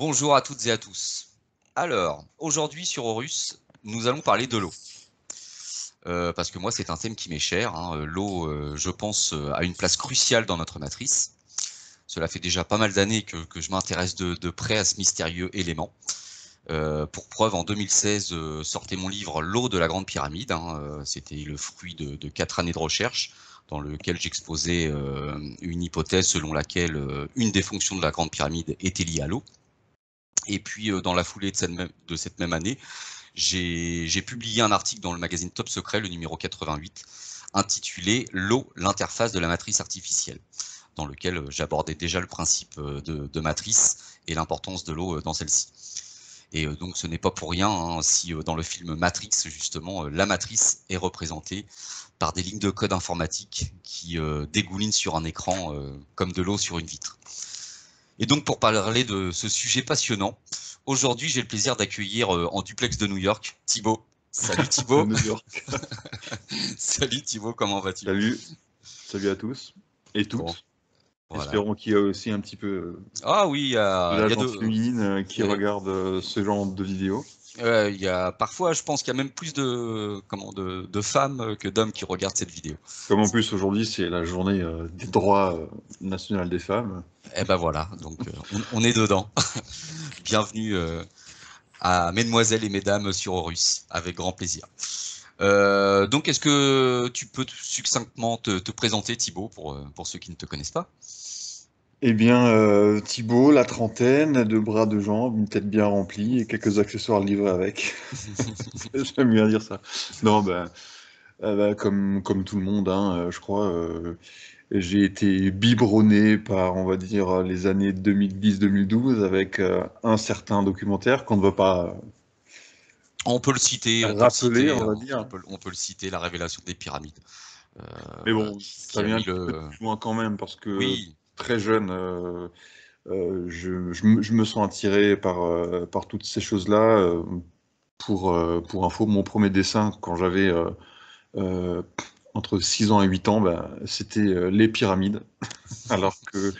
Bonjour à toutes et à tous. Alors, aujourd'hui sur Horus, nous allons parler de l'eau. Parce que moi, c'est un thème qui m'est cher, hein. L'eau, je pense, a une place cruciale dans notre matrice. Cela fait déjà pas mal d'années que je m'intéresse de près à ce mystérieux élément. Pour preuve, en 2016, sortait mon livre L'eau de la Grande Pyramide, hein. C'était le fruit de 4 années de recherche dans lequel j'exposais une hypothèse selon laquelle une des fonctions de la Grande Pyramide était liée à l'eau. Et puis, dans la foulée de cette même année, j'ai publié un article dans le magazine Top Secret, le numéro 88, intitulé L'eau, l'interface de la matrice artificielle, dans lequel j'abordais déjà le principe de matrice et l'importance de l'eau dans celle-ci. Et donc ce n'est pas pour rien hein, si dans le film Matrix, justement, la matrice est représentée par des lignes de code informatique qui dégoulinent sur un écran comme de l'eau sur une vitre. Et donc pour parler de ce sujet passionnant, aujourd'hui j'ai le plaisir d'accueillir en duplex de New York, Thibaut. Salut De Thibaut. New York. Salut Thibaut, comment vas-tu? Salut, salut à tous et Bon, toutes. voilà. Espérons qu'il y a aussi un petit peu Ah oui, de il la y a gente de, féminine qui euh, regarde ce genre de vidéos. il y a parfois, je pense qu'il y a même plus de femmes que d'hommes qui regardent cette vidéo. Comme en plus aujourd'hui c'est la journée des droits nationaux des femmes. Eh ben voilà, donc on est dedans. Bienvenue à Mesdemoiselles et Mesdames sur Horus, avec grand plaisir. Donc, est-ce que tu peux succinctement te présenter, Thibaut, pour ceux qui ne te connaissent pas? Eh bien, Thibaut, la trentaine, deux bras, deux jambes, une tête bien remplie et quelques accessoires livrés avec. J'aime bien dire ça. Non, comme tout le monde, hein, je crois. J'ai été biberonné par, on va dire, les années 2010-2012 avec un certain documentaire qu'on ne va pas On peut le citer, rappeler, on va dire. on peut le citer, la révélation des pyramides, Mais bon, ça qui a vient un mis petit peu le. plus loin quand même, parce que Oui, très jeune, je me sens attiré par toutes ces choses-là. Pour info, mon premier dessin, quand j'avais euh, entre 6 ans et 8 ans, bah, c'était les pyramides. Alors que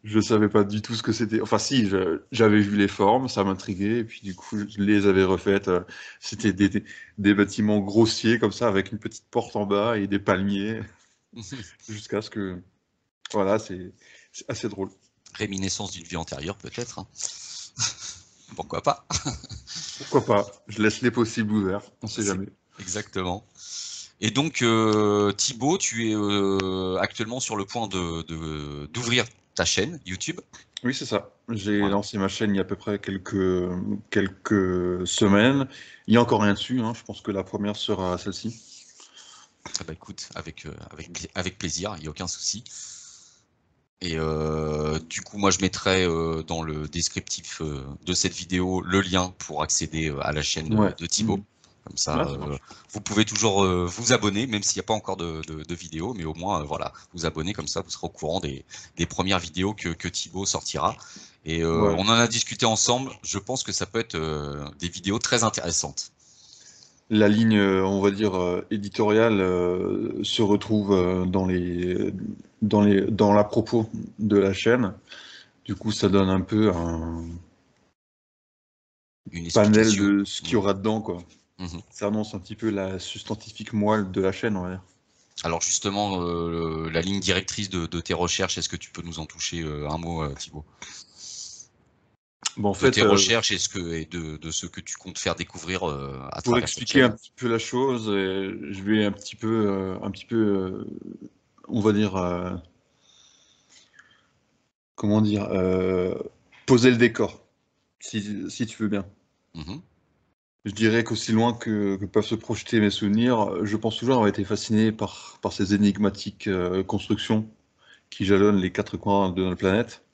je savais pas du tout ce que c'était. Enfin, si, j'avais vu les formes, ça m'intriguait, et puis du coup, je les avais refaites. C'était des bâtiments grossiers, comme ça, avec une petite porte en bas et des palmiers, jusqu'à ce que. Voilà, c'est assez drôle. réminiscence d'une vie antérieure, peut-être, hein. Pourquoi pas? Pourquoi pas? Je laisse les possibles ouverts, on sait C'est jamais. exactement. Et donc, Thibaut, tu es actuellement sur le point d'ouvrir ta chaîne YouTube. Oui, c'est ça. J'ai Voilà. lancé ma chaîne il y a à peu près quelques semaines. Il n'y a encore rien dessus, hein. Je pense que la première sera celle-ci. Ah bah écoute, avec plaisir, il n'y a aucun souci. Et du coup, moi, je mettrai dans le descriptif de cette vidéo le lien pour accéder à la chaîne Ouais. de Thibaut. Mhm. Comme ça, Ouais, ça marche. vous pouvez toujours vous abonner, même s'il n'y a pas encore de vidéo, mais au moins, voilà, vous abonner, comme ça, vous serez au courant des premières vidéos que Thibaut sortira. Et Ouais. on en a discuté ensemble, je pense que ça peut être des vidéos très intéressantes. La ligne, on va dire, éditoriale se retrouve dans la propos de la chaîne. Du coup, ça donne un peu un Une panel explication. de ce qu'il y aura dedans, quoi. Mhm. Ça annonce un petit peu la substantifique moelle de la chaîne, on va dire. Alors justement, la ligne directrice de tes recherches, est-ce que tu peux nous en toucher un mot, Thibaut? Bon, en De tes fait, recherches et de ce que tu comptes faire découvrir à pour travers cette expliquer un chaîne. petit peu la chose, je vais on va dire, comment dire, poser le décor, si tu veux bien. Mhm. Je dirais qu'aussi loin que peuvent se projeter mes souvenirs, je pense toujours avoir été fasciné par ces énigmatiques constructions qui jalonnent les quatre coins de notre planète.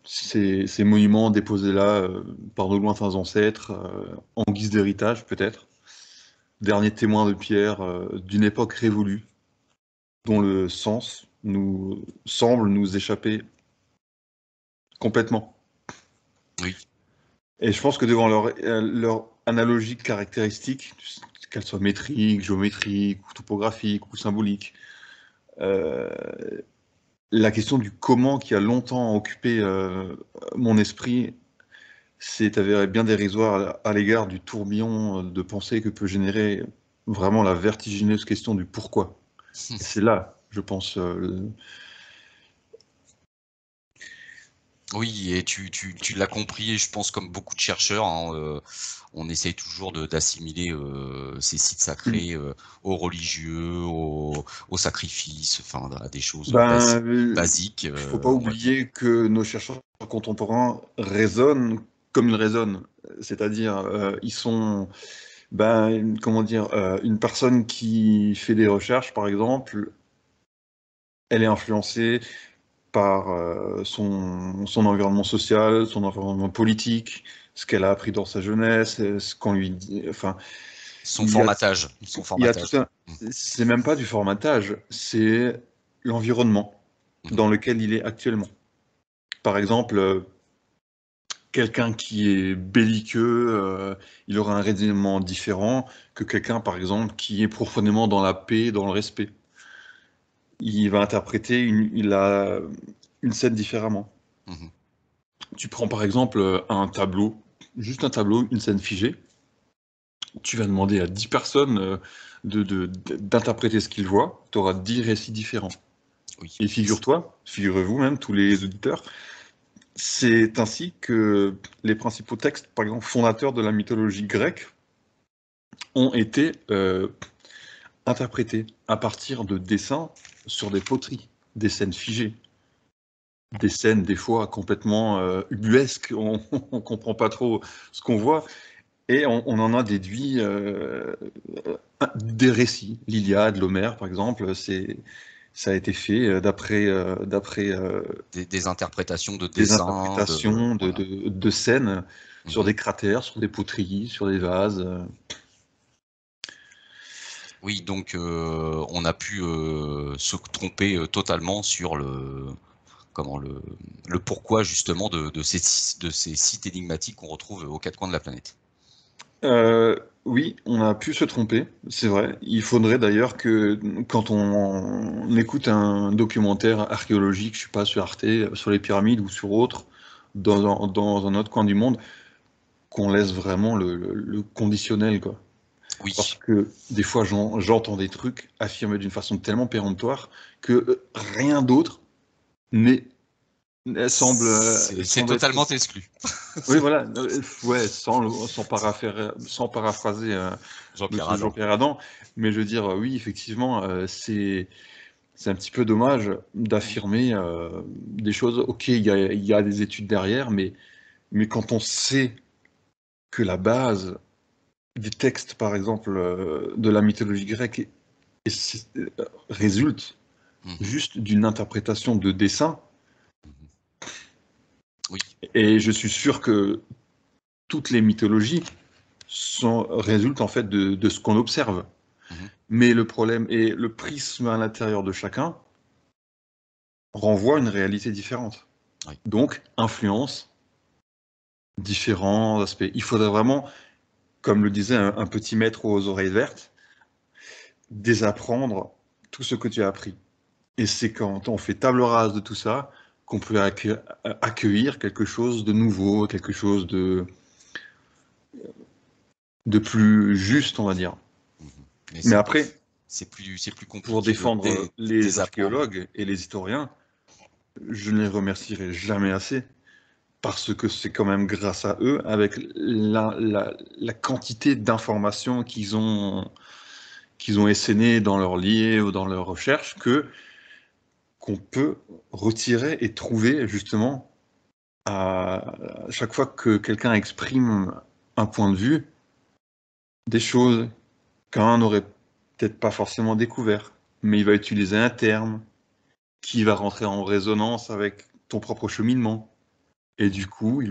Ces monuments déposés là par nos lointains ancêtres, en guise d'héritage peut-être, derniers témoins de pierre d'une époque révolue, dont le sens nous semble nous échapper complètement. Oui. Et je pense que devant leur analogique caractéristique, qu'elles soient métriques, géométriques, ou topographiques, ou symboliques, euh, la question du comment qui a longtemps occupé mon esprit s'est avérée bien dérisoire à l'égard du tourbillon de pensée que peut générer vraiment la vertigineuse question du pourquoi. Et c'est là, je pense, Oui, et tu l'as compris, et je pense comme beaucoup de chercheurs, hein, on essaye toujours d'assimiler ces sites sacrés aux religieux, aux sacrifices, enfin à des choses ben, basiques, il faut pas on va dire. oublier que nos chercheurs contemporains raisonnent comme ils raisonnent. C'est-à-dire, ils sont, ben, comment dire, une personne qui fait des recherches, par exemple, elle est influencée par son environnement social, son environnement politique, ce qu'elle a appris dans sa jeunesse, ce qu'on lui dit. Enfin, Son il y a, formatage, son il y a tout formatage. un. C'est même pas du formatage, c'est l'environnement Mhm. dans lequel il est actuellement. Par exemple, quelqu'un qui est belliqueux, il aura un raisonnement différent que quelqu'un, par exemple, qui est profondément dans la paix, dans le respect. Il va interpréter une scène différemment. Mhm. Tu prends par exemple un tableau, juste un tableau, une scène figée. Tu vas demander à 10 personnes d'interpréter ce qu'ils voient. Tu auras 10 récits différents. Oui. Et figure-toi, figurez-vous même, tous les auditeurs, c'est ainsi que les principaux textes, par exemple fondateurs de la mythologie grecque, ont été interprétés à partir de dessins sur des poteries, des scènes figées. Des scènes des fois complètement ubuesques, on ne comprend pas trop ce qu'on voit, et on en a déduit des récits. L'Iliade, l'Homère, par exemple, ça a été fait d'après Des interprétations de des dessins, interprétations voilà. de scènes sur Mhm. des cratères, sur des poteries, sur des vases. Oui, donc on a pu se tromper totalement sur comment le pourquoi justement de ces sites énigmatiques qu'on retrouve aux quatre coins de la planète. Euh, oui, on a pu se tromper, c'est vrai. Il faudrait d'ailleurs que quand on écoute un documentaire archéologique, je sais pas, sur Arte, sur les pyramides ou sur autre, dans un autre coin du monde, qu'on laisse vraiment le conditionnel, quoi. Parce Oui, que des fois, j'entends des trucs affirmés d'une façon tellement péremptoire que rien d'autre n'est c'est semble être. totalement exclu. Oui, voilà, ouais, sans paraphraser Jean-Pierre Monsieur Adam. Jean-Pierre Adam, mais je veux dire, oui, effectivement, c'est un petit peu dommage d'affirmer des choses. Ok, il y a des études derrière, mais quand on sait que la base des textes, par exemple, de la mythologie grecque résulte Mhm, juste d'une interprétation de dessin, mhm. Oui. et je suis sûr que toutes les mythologies résultent en fait de ce qu'on observe. Mhm. Mais le problème est le prisme à l'intérieur de chacun renvoie une réalité différente. Oui. Donc, influence différents aspects. Il faudrait vraiment, comme le disait un petit maître aux oreilles vertes, désapprendre tout ce que tu as appris. Et c'est quand on fait table rase de tout ça qu'on peut accueillir quelque chose de nouveau, quelque chose de plus juste, on va dire. Mhm. Mais Mais après, c'est plus pour compliqué de défendre les désapprendre. archéologues et les historiens, je ne les remercierai jamais assez, parce que c'est quand même grâce à eux, avec la quantité d'informations qu'ils ont essaimées dans leurs livres ou dans leurs recherches, qu'on peut retirer et trouver justement à chaque fois que quelqu'un exprime un point de vue, des choses qu'un n'aurait peut-être pas forcément découvert, mais il va utiliser un terme qui va rentrer en résonance avec ton propre cheminement. Et Mhm. du coup,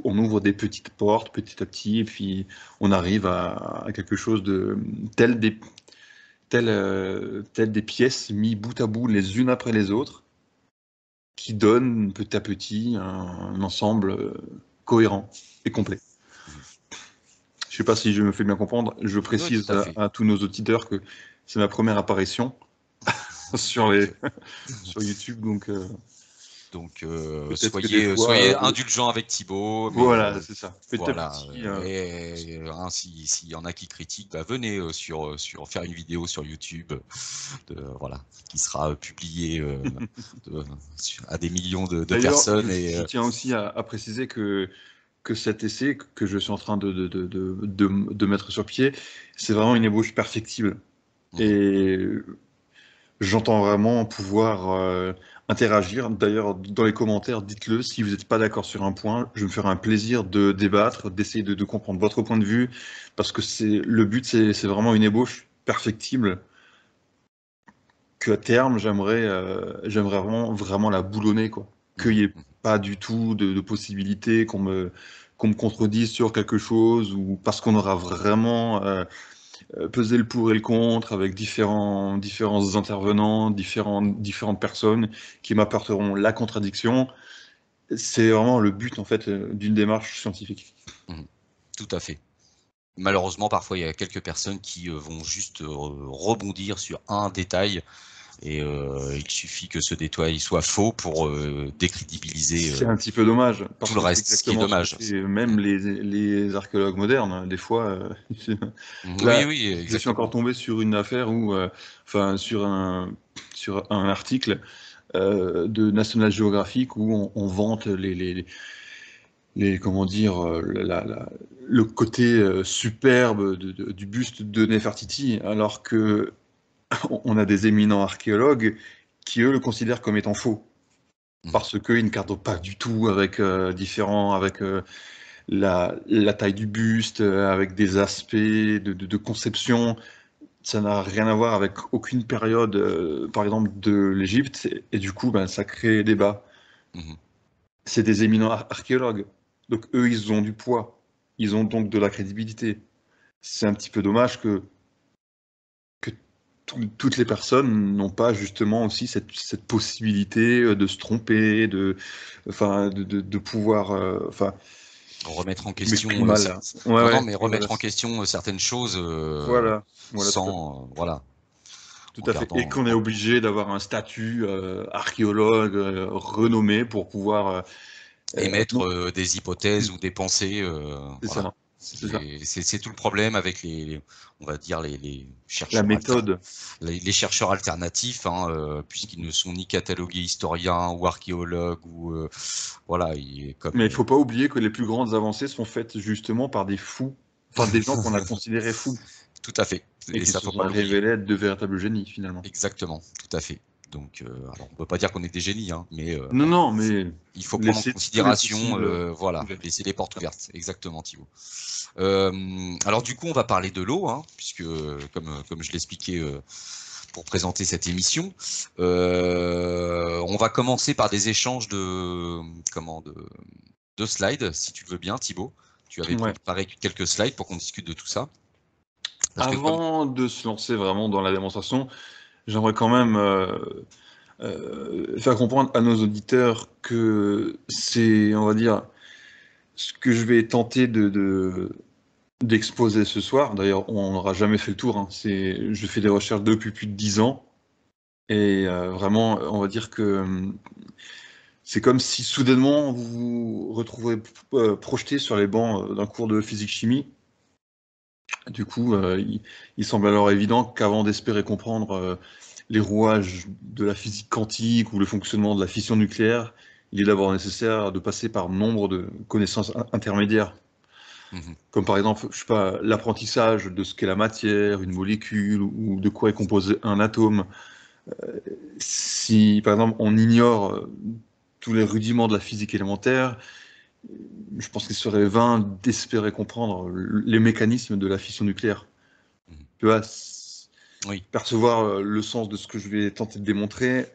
on ouvre des petites portes petit à petit, et puis on arrive à quelque chose de tel des pièces mis bout à bout les unes après les autres, qui donnent petit à petit un ensemble cohérent et Mhm. complet. Mhm. Je ne sais pas si je me fais bien comprendre. Je Oui, tout précise à fait. à tous nos auditeurs que c'est ma première apparition. sur les sur YouTube, donc Donc, peut-être que des soyez fois, indulgents avec Thibaut, mais voilà, c'est ça. Petit à voilà. petit, S'il y en a qui critiquent, bah, venez faire une vidéo sur YouTube, voilà, qui sera publiée à des millions de D'ailleurs, personnes. je tiens aussi à préciser que cet essai que je suis en train de mettre sur pied, c'est vraiment une ébauche perfectible. Mhm, Et j'entends vraiment pouvoir interagir. D'ailleurs, dans les commentaires, dites-le si vous n'êtes pas d'accord sur un point. Je me ferai un plaisir de débattre, d'essayer de comprendre votre point de vue, parce que le but, c'est vraiment une ébauche perfectible qu'à terme, j'aimerais vraiment la boulonner, quoi. Qu'il mhm, n'y ait mhm. pas du tout de possibilité qu'on me contredise sur quelque chose, ou parce qu'on aura vraiment pesé le pour et le contre avec différents intervenants, différentes personnes qui m'apporteront la contradiction. C'est vraiment le but, en fait, d'une démarche scientifique. Mhm. Tout à fait. Malheureusement, parfois, il y a quelques personnes qui vont juste rebondir sur un détail et il suffit que ce détail soit faux pour décrédibiliser C'est un petit peu dommage, tout parce le que c'est reste, ce qui est exactement ce que dommage. fait même les archéologues modernes, hein. Des fois, Oui, là, oui, je suis encore exactement. tombé sur une affaire où, enfin, sur un article de National Geographic où on vante comment dire, le côté superbe du buste de Nefertiti, alors que on a des éminents archéologues qui, eux, le considèrent comme étant faux. Mhm, Parce qu'ils ne cadrent pas du tout avec avec la taille du buste, avec des aspects de conception. Ça n'a rien à voir avec aucune période, par exemple, de l'Égypte, et du coup, ben, ça crée débat. mhm. C'est des éminents archéologues. Donc eux, ils ont du poids. Ils ont donc de la crédibilité. C'est un petit peu dommage que toutes les personnes n'ont pas justement aussi cette possibilité de se tromper, enfin, de pouvoir. Enfin, Remettre en je m'exprime question, mal là. Ouais, non, non, ouais, mais voilà, remettre en question certaines choses voilà, sans, voilà, tout en à fait. Et gardant. qu'on est obligé d'avoir un statut archéologue renommé pour pouvoir. Émettre Non, des hypothèses ou des pensées, c'est voilà. ça, c'est ça. C'est tout le problème avec on va dire La méthode. les chercheurs alternatifs, hein, puisqu'ils ne sont ni catalogués historiens ou archéologues ou voilà, Mais comme il faut pas oublier que les plus grandes avancées sont faites justement par des fous, enfin des gens qu'on a considérés fous tout à fait. et Et qui ça, se faut sont pas l'oublier. révélés être de véritables génies finalement. Exactement, tout à fait. Donc, alors on peut pas dire qu'on est des génies, hein, mais Non, non, mais il faut prendre en laisser tous les considération, possibles voilà, ouverts. laisser les portes ouvertes. Exactement, Thibaut. Alors du coup, on va parler de l'eau, hein, puisque comme je l'expliquais pour présenter cette émission, on va commencer par des échanges de slides, si tu le veux bien, Thibaut. Tu avais Ouais. préparé quelques slides pour qu'on discute de tout ça, parce que comme Avant de se lancer vraiment dans la démonstration, j'aimerais quand même faire comprendre à nos auditeurs que c'est, on va dire, ce que je vais tenter d'exposer ce soir. D'ailleurs, on n'aura jamais fait le tour, hein. Je fais des recherches depuis plus de 10 ans. Et vraiment, on va dire que c'est comme si soudainement vous vous retrouvez projeté sur les bancs d'un cours de physique-chimie. Du coup, il semble alors évident qu'avant d'espérer comprendre les rouages de la physique quantique ou le fonctionnement de la fission nucléaire, il est d'abord nécessaire de passer par nombre de connaissances intermédiaires, Mhm, comme par exemple, je sais pas, l'apprentissage de ce qu'est la matière, une molécule, ou de quoi est composé un atome. Si, par exemple, on ignore tous les rudiments de la physique élémentaire, je pense qu'il serait vain d'espérer comprendre les mécanismes de la fission nucléaire. mhm. Tu vois, Oui, percevoir le sens de ce que je vais tenter de démontrer,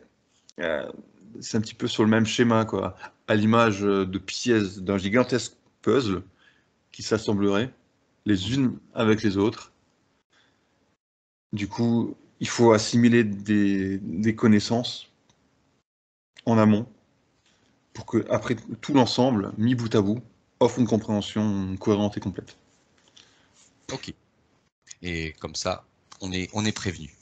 euh, c'est un petit peu sur le même schéma, quoi. À l'image de pièces d'un gigantesque puzzle qui s'assemblerait les mhm, unes avec les autres. Du coup, il faut assimiler des connaissances en amont pour que, après tout l'ensemble, mis bout à bout, offre une compréhension cohérente et complète. ok. Et comme ça, on est prévenu.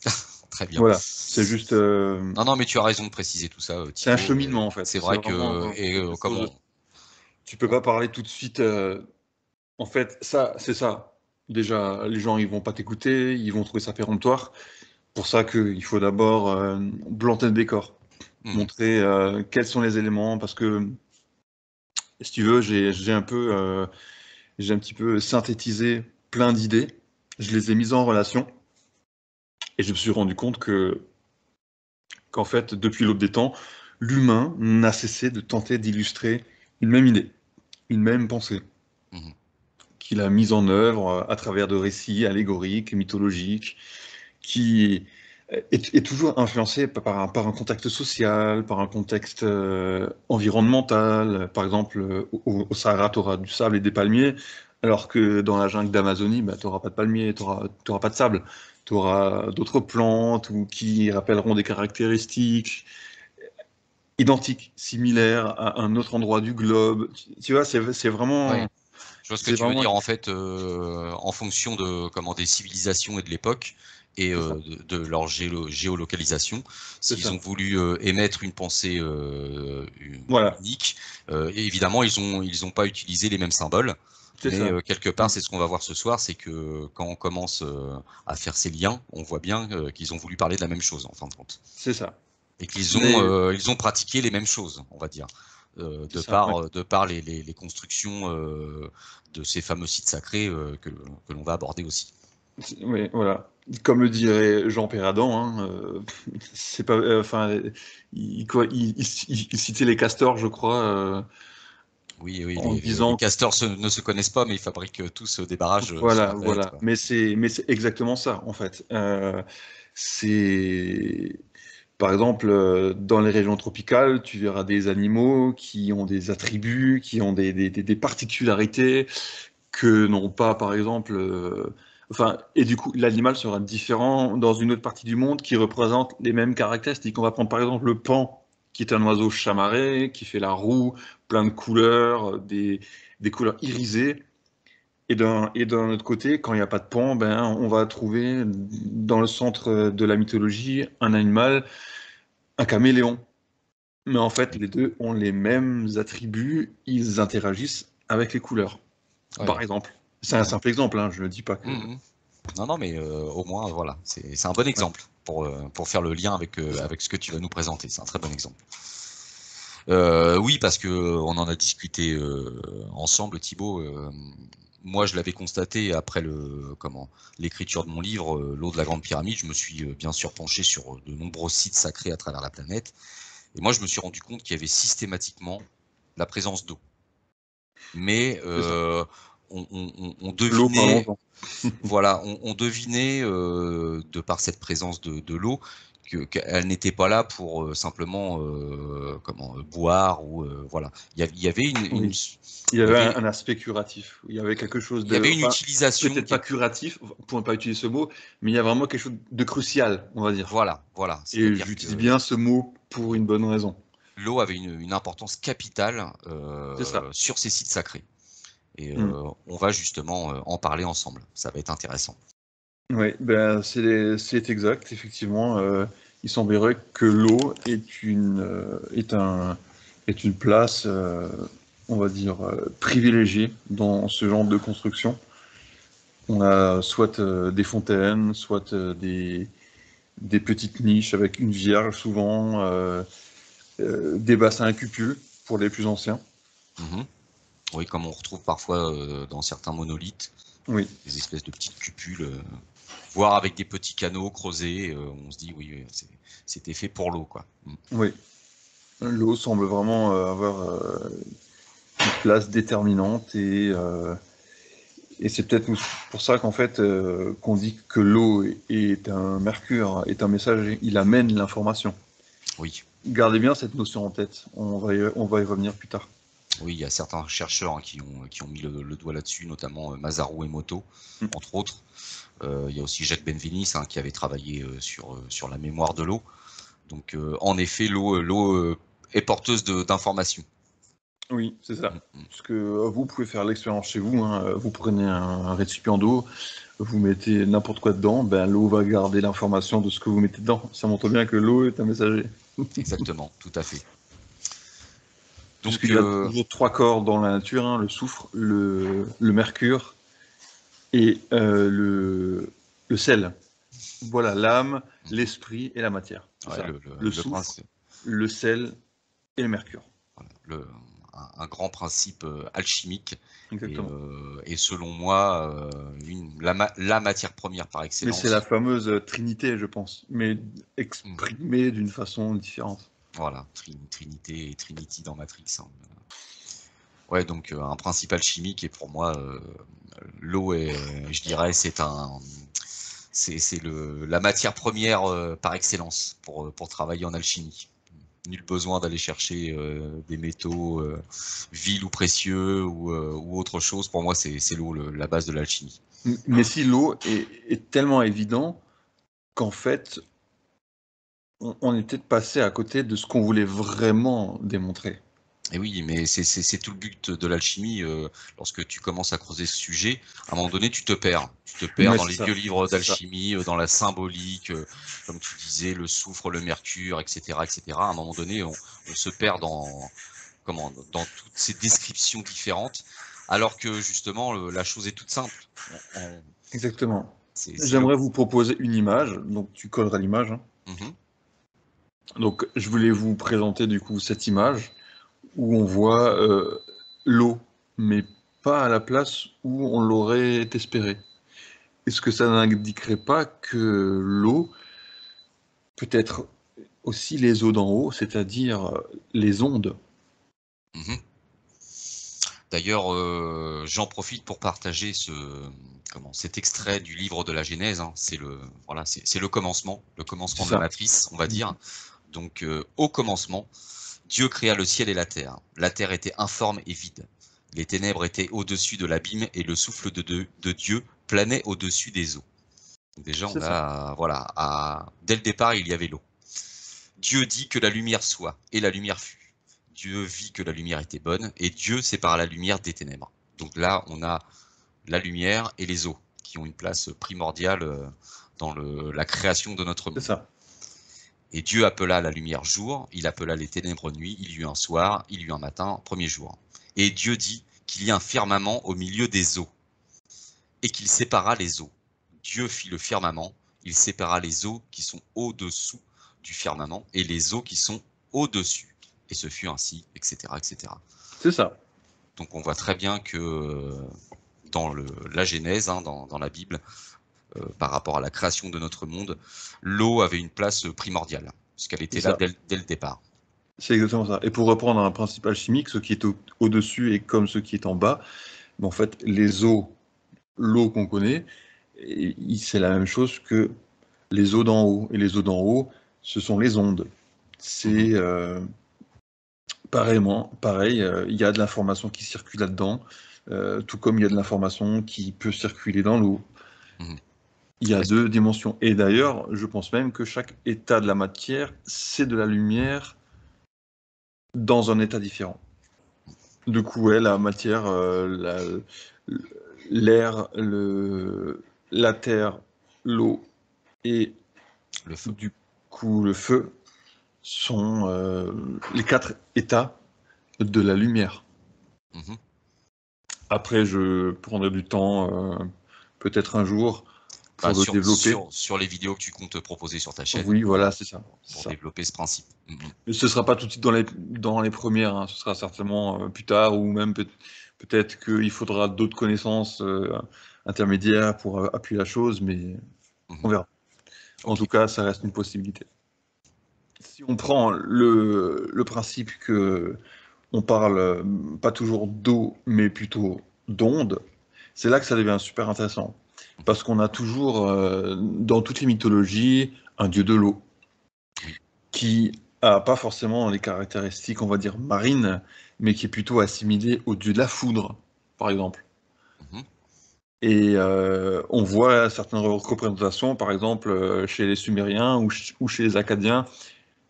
Très bien. Voilà, c'est juste, Non, non, mais tu as raison de préciser tout ça, c'est un Thibaut. cheminement en fait. C'est C'est vrai vraiment que, et quelque comment, chose. Tu peux pas parler tout de suite. En fait, ça, c'est ça. Déjà, les gens, ils vont pas t'écouter, ils vont trouver ça péremptoire. Pour ça qu'il faut d'abord planter le décor, montrer quels sont les éléments, parce que si tu veux, j'ai un petit peu synthétisé plein d'idées, je les ai mises en relation, et je me suis rendu compte qu'en fait, depuis l'aube des temps, l'humain n'a cessé de tenter d'illustrer une même idée, une même pensée, Mhm. qu'il a mise en œuvre à travers de récits allégoriques, mythologiques, qui est toujours influencé par un contexte social, par un contexte environnemental. Par exemple, au Sahara, tu auras du sable et des palmiers, alors que dans la jungle d'Amazonie, bah, tu n'auras pas de palmiers, tu n'auras pas de sable. Tu auras d'autres plantes ou qui rappelleront des caractéristiques identiques, similaires à un autre endroit du globe. Tu vois, Ouais. Je vois ce que c'est tu veux vraiment, dire en fait, en fonction de comment des civilisations et de l'époque et c'est ça, de leur géolocalisation, c'est s'ils ont ça. voulu émettre une pensée Voilà, unique, et évidemment ils ont pas utilisé les mêmes symboles, c'est mais ça. quelque Mm. part c'est ce qu'on va voir ce soir, c'est que quand on commence à faire ces liens, on voit bien qu'ils ont voulu parler de la même chose en fin de compte C'est ça. et Mais ils ont pratiqué les mêmes choses, on va dire, c'est ça, ouais. de par les constructions de ces fameux sites sacrés que l'on va aborder aussi. Oui, voilà. Comme le dirait Jean Perradan, hein, c'est pas, enfin, il citait les castors, je crois, Oui, oui, en les disant, castors ne se connaissent pas, mais ils fabriquent tous des barrages sur voilà, la planète, voilà. quoi. Mais c'est exactement ça, en fait. C'est, par exemple, dans les régions tropicales, tu verras des animaux qui ont des attributs, qui ont des particularités que n'ont pas, par exemple, enfin, et du coup, l'animal sera différent dans une autre partie du monde qui représente les mêmes caractéristiques. On va prendre par exemple le paon, qui est un oiseau chamarré, qui fait la roue, plein de couleurs, des couleurs irisées. Et d'un autre côté, quand il n'y a pas de paon, ben, on va trouver dans le centre de la mythologie un animal, un caméléon. Mais en fait, Oui, les deux ont les mêmes attributs, ils interagissent avec les couleurs. Par oui. exemple. C'est un simple exemple, hein, je ne dis pas que. Mhm. Non, non, mais au moins, voilà, c'est un bon Ouais, exemple pour faire le lien c'est ça. avec ce que tu vas nous présenter. C'est un très bon exemple. Oui, parce que on en a discuté ensemble, Thibaut. Moi, je l'avais constaté après l'écriture de mon livre, L'eau de la Grande Pyramide. Je me suis bien sûr penché sur de nombreux sites sacrés à travers la planète. Et moi, je me suis rendu compte qu'il y avait systématiquement la présence d'eau. Mais C'est ça. on L'eau, devinait, parlons-en. voilà, on devinait de par cette présence de l'eau qu'elle n'était pas là pour simplement boire ou voilà. Il y avait Oui. Il y il y avait avait un aspect curatif. Il y avait quelque chose il y de. avait une Enfin, utilisation peut-être pas curatif, pour ne pas utiliser ce mot, mais il y a vraiment quelque chose de crucial, on va dire. voilà, voilà. Et C'est-à-dire j'utilise que bien ce mot pour une bonne raison. l'eau avait une importance capitale C'est ça. sur ces sites sacrés. Et Mm. on va justement en parler ensemble. Ça va être intéressant. Oui, ben, c'est exact, effectivement. Il semblerait que l'eau est une place, on va dire, privilégiée dans ce genre de construction. On a soit des fontaines, soit des petites niches avec une vierge souvent, des bassins à cupules pour les plus anciens. Mhm. Oui, comme on retrouve parfois dans certains monolithes, Oui, des espèces de petites cupules, voire avec des petits canaux creusés. On se dit, oui, c'était fait pour l'eau, quoi. Mm. oui. L'eau semble vraiment avoir une place déterminante et c'est peut-être pour ça qu'en fait qu'on dit que l'eau est un mercure, est un message, il amène l'information. Oui, Gardez bien cette notion en tête, on va y revenir plus tard. oui, il y a certains chercheurs hein, qui ont mis le doigt là-dessus, notamment Masaru Emoto, Mm. entre autres. Il y a aussi Jacques Benveniste hein, qui avait travaillé sur la mémoire de l'eau. Donc, en effet, l'eau est porteuse d'informations. Oui, c'est ça. Mm, mm. Parce que vous pouvez faire l'expérience chez vous, hein. Vous prenez un récipient d'eau, vous mettez n'importe quoi dedans, ben, l'eau va garder l'information de ce que vous mettez dedans. Ça montre bien que l'eau est un messager. Exactement, tout à fait. Donc, Puisqu'il y a toujours trois corps dans la nature, hein, le soufre, le mercure et le sel. Voilà, l'âme, l'esprit et la matière. C'est ouais, ça. le Le soufre, principe, le sel et le mercure. voilà, un grand principe alchimique Exactement. et selon moi, la matière première par Mais c'est la excellence. fameuse Trinité, je pense, mais Mm. exprimée d'une façon différente. Voilà, Trinité et Trinity dans Matrix, hein. Ouais, donc un principe alchimique et pour moi, l'eau est, je dirais, c'est la matière première par excellence pour travailler en alchimie. Nul besoin d'aller chercher des métaux vils ou précieux ou autre chose. Pour moi, c'est l'eau, la base de l'alchimie. Mais si l'eau est tellement évident qu'en fait, on est peut-être passé à côté de ce qu'on voulait vraiment démontrer. Et oui, mais c'est tout le but de l'alchimie. Lorsque tu commences à creuser ce sujet, à un moment donné, tu te perds. Tu te perds Mais dans c'est les ça, vieux livres c'est ça. d'alchimie, dans la symbolique, comme tu disais, le soufre, le mercure, etc., etc. À un moment donné, on se perd dans toutes ces descriptions différentes, alors que justement, la chose est toute simple. Exactement. C'est le. J'aimerais vous proposer une image, donc tu colleras l'image, hein. Mhm, Donc je voulais vous présenter du coup cette image où on voit l'eau, mais pas à la place où on l'aurait espéré. Est-ce que ça n'indiquerait pas que l'eau peut être aussi les eaux d'en haut, c'est-à-dire les ondes? mhm. D'ailleurs, j'en profite pour partager cet extrait du livre de la Genèse, hein. C'est le C'est commencement de la ça. matrice, on va dire. Donc, au commencement, Dieu créa le ciel et la terre. La terre était informe et vide. Les ténèbres étaient au-dessus de l'abîme et le souffle de Dieu planait au-dessus des eaux. Donc déjà, on C'est ça. a, voilà, dès le départ, il y avait l'eau. Dieu dit que la lumière soit, et la lumière fut. Dieu vit que la lumière était bonne, et Dieu sépara la lumière des ténèbres. Donc là, on a la lumière et les eaux, qui ont une place primordiale dans la création de notre C'est monde. ça. Et Dieu appela la lumière jour, il appela les ténèbres nuit, il y eut un soir, il y eut un matin, premier jour. Et Dieu dit qu'il y a un firmament au milieu des eaux, et qu'il sépara les eaux. Dieu fit le firmament, il sépara les eaux qui sont au-dessous du firmament et les eaux qui sont au-dessus. Et ce fut ainsi, etc., etc. C'est ça. Donc on voit très bien que dans la Genèse, hein, dans la Bible, par rapport à la création de notre monde, l'eau avait une place primordiale, puisqu'elle était C'est là ça. dès le départ. C'est exactement ça. Et pour reprendre un principe alchimique, ce qui est au-dessus est comme ce qui est en bas. Mais en fait, les eaux, l'eau qu'on connaît, c'est la même chose que les eaux d'en haut. Et les eaux d'en haut, ce sont les ondes. Mhm. C'est pareil, il y a de l'information qui circule là-dedans, tout comme il y a de l'information qui peut circuler dans l'eau. Mhm. Il y a Ouais, deux dimensions. Et d'ailleurs, je pense même que chaque état de la matière, c'est de la lumière dans un état différent. Du coup, ouais, la matière, l'air, la terre, l'eau et le feu. du coup le feu sont les quatre états de la lumière. Mhm. Après, je prendrai du temps, peut-être un jour, Bah, pour le développer. sur les vidéos que tu comptes proposer sur ta chaîne Oui, voilà, c'est ça. C'est pour ça. développer ce principe. Mhm. Mais ce sera pas tout de suite dans les premières, hein. Ce sera certainement plus tard, ou même peut-être qu'il faudra d'autres connaissances intermédiaires pour appuyer la chose, mais on Mhm. verra. En Ok. tout cas, ça reste une possibilité. Si on prend le principe que on parle pas toujours d'eau, mais plutôt d'onde, c'est là que ça devient super intéressant. Mhm. Parce qu'on a toujours, dans toutes les mythologies, un dieu de l'eau, Oui. qui a pas forcément les caractéristiques, on va dire, marines, mais qui est plutôt assimilé au dieu de la foudre, par exemple. Mhm. Et on voit certaines représentations, par exemple, chez les Sumériens ou chez les Acadiens.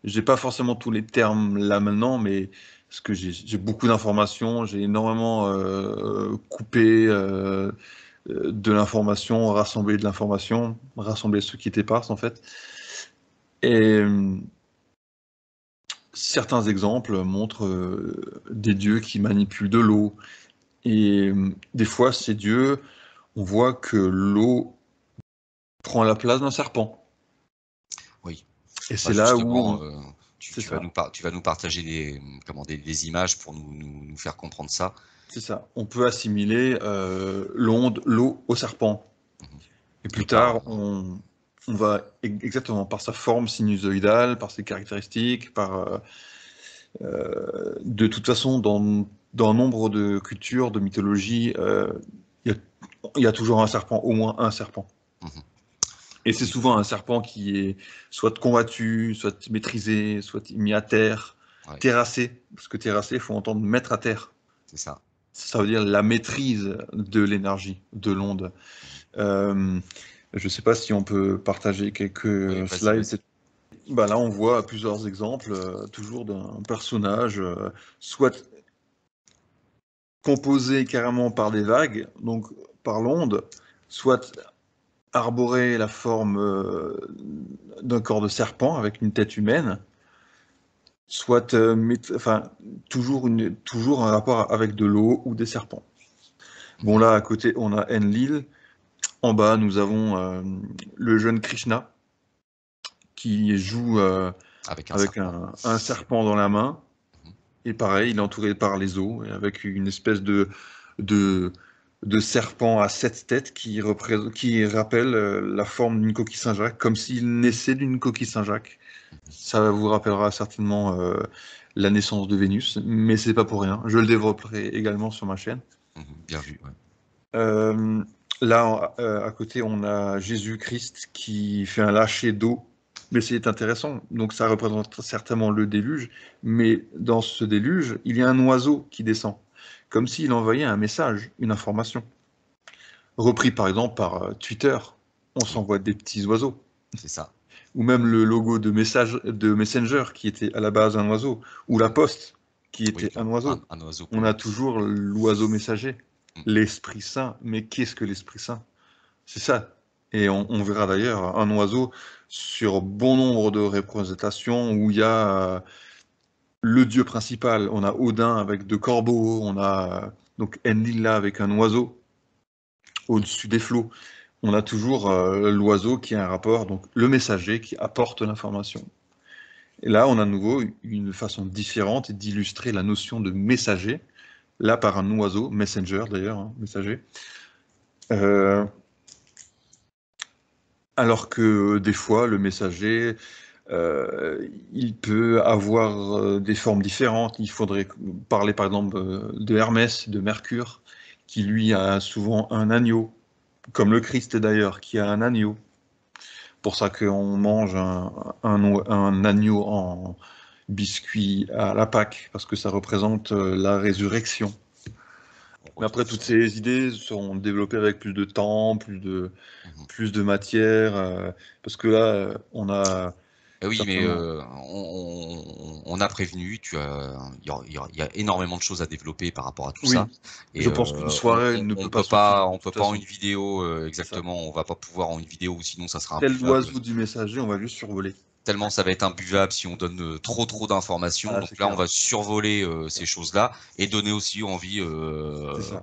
J'ai pas forcément tous les termes là maintenant, mais parce que j'ai beaucoup d'informations, j'ai énormément coupé de l'information, rassemblé de l'information, rassemblé ce qui était éparse en fait. Et certains exemples montrent des dieux qui manipulent de l'eau. Et des fois, ces dieux, on voit que l'eau prend la place d'un serpent. Oui. Et Bah c'est là où justement, c'est tu vas ça. tu vas nous partager des images pour nous faire comprendre ça. C'est ça. On peut assimiler l'onde, l'eau au serpent. Mhm. Et Et plus par, tard, on va exactement par sa forme sinusoïdale, par ses caractéristiques, de toute façon, dans nombre de cultures, de mythologies, il y a, il y a toujours un serpent, au moins un serpent. mhm. Et c'est Oui, souvent un serpent qui est soit combattu, soit maîtrisé, soit mis à terre, ouais, terrassé. Parce que terrassé, il faut entendre mettre à terre. c'est ça. Ça veut dire la maîtrise de l'énergie, de l'onde. Mhm. Je ne sais pas si on peut partager Oui, quelques vas-y, slides. vas-y. Bah là, on voit plusieurs exemples, toujours d'un personnage, soit composé carrément par des vagues, donc par l'onde, soit arborer la forme d'un corps de serpent avec une tête humaine, soit enfin, toujours un rapport avec de l'eau ou des serpents. Bon, Mhm. là, à côté, on a Enlil. En bas, nous avons le jeune Krishna qui joue Avec un avec serpent. un serpent dans la main. Mhm. Et pareil, il est entouré par les eaux, et avec une espèce de, de serpent à 7 têtes qui rappelle la forme d'une coquille Saint-Jacques, comme s'il naissait d'une coquille Saint-Jacques. Ça vous rappellera certainement la naissance de Vénus, mais c'est pas pour rien. Je le développerai également sur ma chaîne. Mhm. Bien vu. Ouais. Euh, Là, à côté, on a Jésus-Christ qui fait un lâcher d'eau. Mais c'est intéressant. Donc, ça représente certainement le déluge. Mais dans ce déluge, il y a un oiseau qui descend. Comme s'il envoyait un message, une information. Repris par exemple par Twitter. On Oui, s'envoie des petits oiseaux. c'est ça. Ou même le logo de Messenger qui était à la base un oiseau. Ou la Poste qui Oui, était un oiseau. un oiseau On pour. a toujours l'oiseau messager. Mhm. L'Esprit Saint. Mais qu'est-ce que l'Esprit Saint? C'est ça. Et on verra d'ailleurs un oiseau sur bon nombre de représentations où il y a le dieu principal. On a Odin avec deux corbeaux, on a donc Enlil là avec un oiseau au-dessus des flots. On a toujours l'oiseau qui a un rapport, donc le messager qui apporte l'information. Et là, on a à nouveau une façon différente d'illustrer la notion de messager, là par un oiseau, messenger d'ailleurs, hein, messager. Euh, Alors que des fois, le messager, il peut avoir des formes différentes. Il faudrait parler par exemple de Hermès, de Mercure, qui lui a souvent un agneau, comme le Christ d'ailleurs, qui a un agneau. Pour ça qu'on mange un agneau en biscuit à la Pâque, parce que ça représente la résurrection. On Mais retrouve après, toutes ça. ces idées seront développées avec plus de temps, Mhm. plus de matière, parce que là, on a Oui, mais certainement. on a prévenu. Il y a énormément de choses à développer par rapport à tout ça. Oui, Et je pense qu'une soirée ne peut pas suffire de on toute peut pas en façon. une vidéo C'est ça. exactement. On va pas pouvoir en une vidéo, ou sinon ça sera Tel imbuvable. l'oiseau du messager, on va juste survoler. Tellement ça va être imbuvable si on donne trop d'informations. Ah, Donc c'est là, on clair. va survoler C'est ces ça. choses-là et donner aussi envie C'est ça.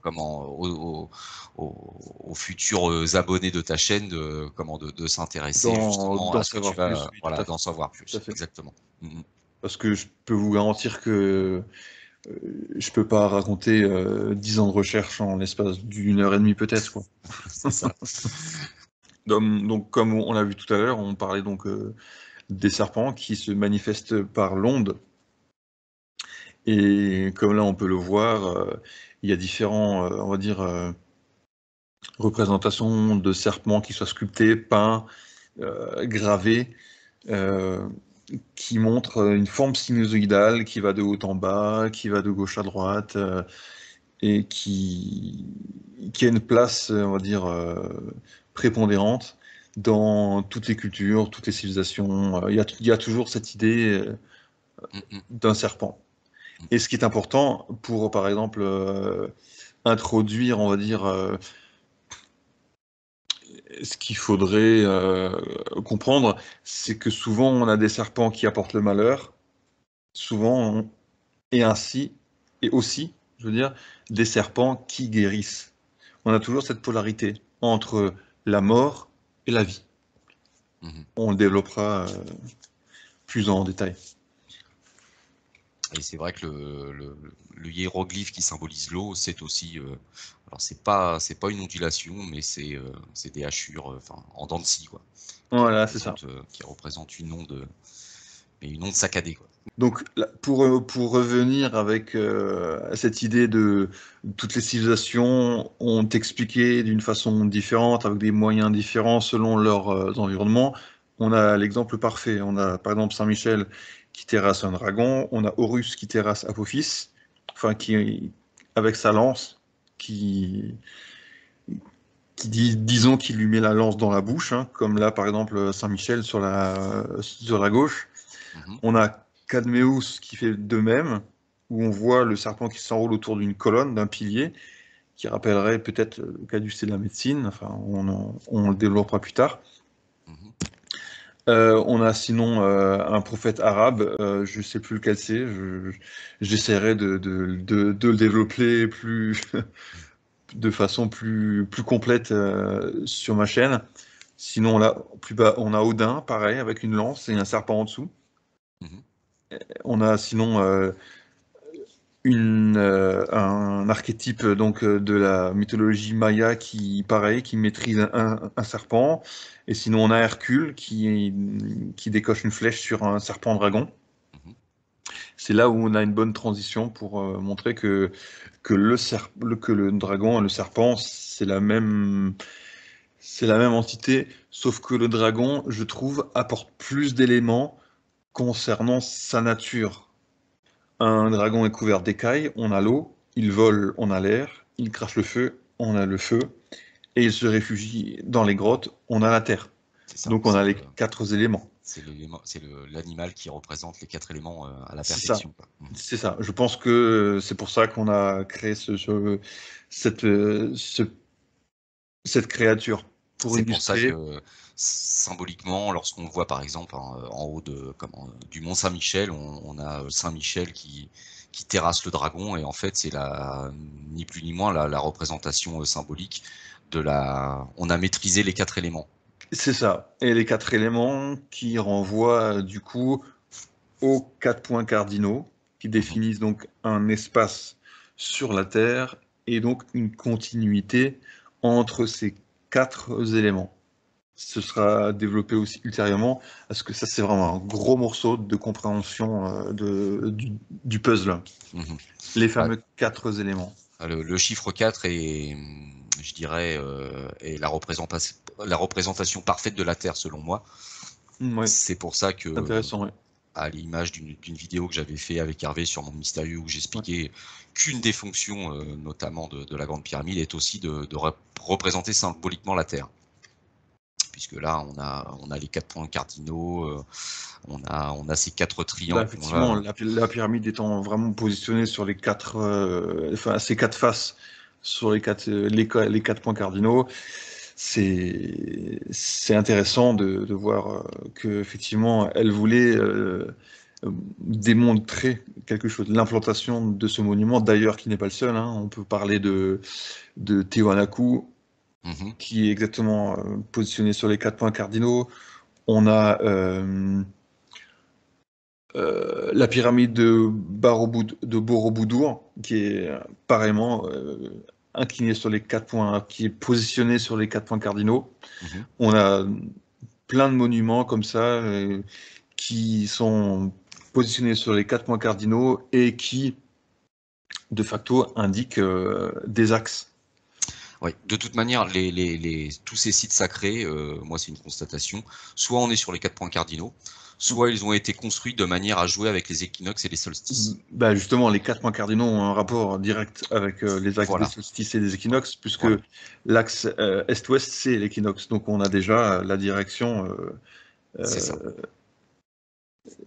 aux futurs abonnés de ta chaîne de s'intéresser justement à D'en ce que tu savoir plus, vas, oui, tout voilà, à d'en fait. savoir Tout à plus. fait. Exactement. Mhm. Parce que je peux vous garantir que je peux pas raconter 10 ans de recherche en l'espace d'une heure et demie peut-être, quoi. C'est ça. Donc, comme on l'a vu tout à l'heure, on parlait donc des serpents qui se manifestent par l'onde. Et comme là, on peut le voir, il y a différents, on va dire, représentations de serpents qui soient sculptés, peints, gravés, euh, qui montrent une forme sinusoïdale qui va de haut en bas, qui va de gauche à droite, et qui a une place, on va dire, prépondérante dans toutes les cultures, toutes les civilisations. Il y a toujours cette idée Mhm. d'un serpent. Et ce qui est important pour, par exemple, introduire, on va dire, ce qu'il faudrait comprendre, c'est que souvent on a des serpents qui apportent le malheur, souvent, et ainsi, et aussi, je veux dire, des serpents qui guérissent. On a toujours cette polarité entre la mort et la vie. Mhm. On le développera plus en détail. Et c'est vrai que le hiéroglyphe qui symbolise l'eau, c'est aussi, alors c'est pas une ondulation, mais c'est des hachures, enfin en dents de scie, quoi, Voilà, c'est ça. qui représentent mais une onde saccadée, quoi. Donc, pour revenir avec cette idée de toutes les civilisations ont expliqué d'une façon différente, avec des moyens différents selon leurs environnements, on a l'exemple parfait. On a par exemple Saint-Michel qui terrasse un dragon, on a Horus qui terrasse Apophis, enfin qui, avec sa lance, qui, disons, qui lui met la lance dans la bouche, hein, comme là par exemple Saint-Michel sur la gauche. Mhm. On a Cadméus qui fait de même, où on voit le serpent qui s'enroule autour d'une colonne, d'un pilier, qui rappellerait peut-être le caducée de la médecine. Enfin, on le développera plus tard. Mhm. On a sinon un prophète arabe, je ne sais plus lequel c'est, j'essaierai de le développer de façon plus complète sur ma chaîne. Sinon, là, plus bas, on a Odin, pareil, avec une lance et un serpent en dessous. Mhm. On a sinon un archétype donc de la mythologie maya qui, pareil, qui maîtrise un serpent. Et sinon, on a Hercule qui décoche une flèche sur un serpent dragon. Mhm. C'est là où on a une bonne transition pour montrer que le dragon et le serpent, c'est la même entité, sauf que le dragon, je trouve, apporte plus d'éléments concernant sa nature. Un dragon est couvert d'écailles, on a l'eau, il vole, on a l'air, il crache le feu, on a le feu, et il se réfugie dans les grottes, on a la terre. C'est ça, Donc on a les quatre éléments. c'est l'animal qui représente les 4 éléments à la C'est ça. perfection, quoi. Mhm. C'est ça. Je pense que c'est pour ça qu'on a créé cette, cette créature, pour C'est pour ça illustrer. que symboliquement, lorsqu'on voit par exemple en haut du Mont Saint-Michel, on a Saint-Michel qui terrasse le dragon, et en fait c'est ni plus ni moins la représentation symbolique on a maîtrisé les 4 éléments. C'est ça. Et les quatre éléments qui renvoient du coup aux quatre points cardinaux, qui Mhm. définissent donc un espace sur la Terre et donc une continuité entre ces quatre éléments. Ce sera développé aussi ultérieurement, parce que ça, c'est vraiment un gros morceau de compréhension du puzzle. Mhm. Les Bah, fameux quatre éléments. le chiffre 4 est, je dirais, est la représentation parfaite de la Terre selon moi. Oui, C'est pour ça c'est que, intéressant. Ouais. à l'image d'une vidéo que j'avais fait avec Hervé sur Monde Mystérieux, où Ouais. j'expliquais qu'une des fonctions, notamment de la Grande Pyramide, est aussi de représenter symboliquement la Terre. Puisque là, on a les 4 points cardinaux, on a ces 4 Bah, triangles qu'on effectivement, va. la pyramide étant vraiment positionnée sur les quatre, enfin, ces quatre faces, sur les quatre points cardinaux, c'est intéressant de voir que effectivement, elle voulait démontrer quelque chose. L'implantation de ce monument, d'ailleurs, qui n'est pas le seul, hein. On peut parler de Tiwanaku, Mhm, qui est exactement positionné sur les quatre points cardinaux. On a la pyramide de Borobudur, qui est pareillement inclinée sur les quatre points, qui est positionnée sur les quatre points cardinaux. mhm. On a plein de monuments comme ça qui sont positionnés sur les quatre points cardinaux et qui, de facto, indiquent des axes. Oui, de toute manière, tous ces sites sacrés, moi c'est une constatation, soit on est sur les 4 points cardinaux, soit ils ont été construits de manière à jouer avec les équinoxes et les solstices. Bah justement, les quatre points cardinaux ont un rapport direct avec les axes des Voilà, solstices et des équinoxes, puisque voilà, l'axe est-ouest, c'est l'équinoxe. Donc on a déjà la direction c'est ça.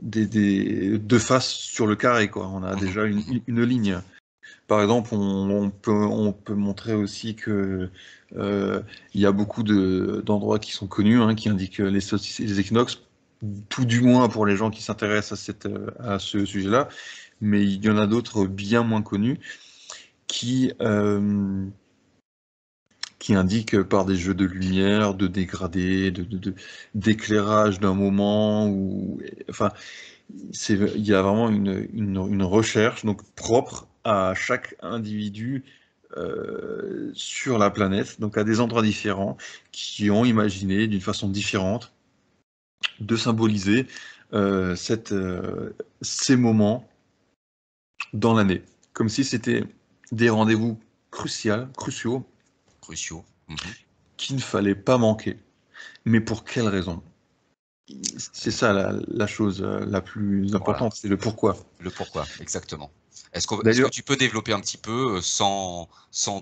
deux faces sur le carré, quoi. On a déjà une ligne. Par exemple, on peut montrer aussi que il y a beaucoup d'endroits qui sont connus, hein, qui indiquent les solstices et les équinoxes, tout du moins pour les gens qui s'intéressent à ce sujet-là. Mais il y en a d'autres bien moins connus qui, qui indiquent par des jeux de lumière, de dégradés, d'éclairage d'un moment, enfin, il y a vraiment une recherche donc propre à chaque individu sur la planète, donc à des endroits différents, qui ont imaginé d'une façon différente de symboliser ces moments dans l'année, comme si c'était des rendez-vous cruciaux, qu'il ne fallait pas manquer. Mais pour quelle raison? C'est ça la chose la plus importante, c'est le pourquoi. Le pourquoi, exactement. Est-ce que D'ailleurs, tu peux développer un petit peu sans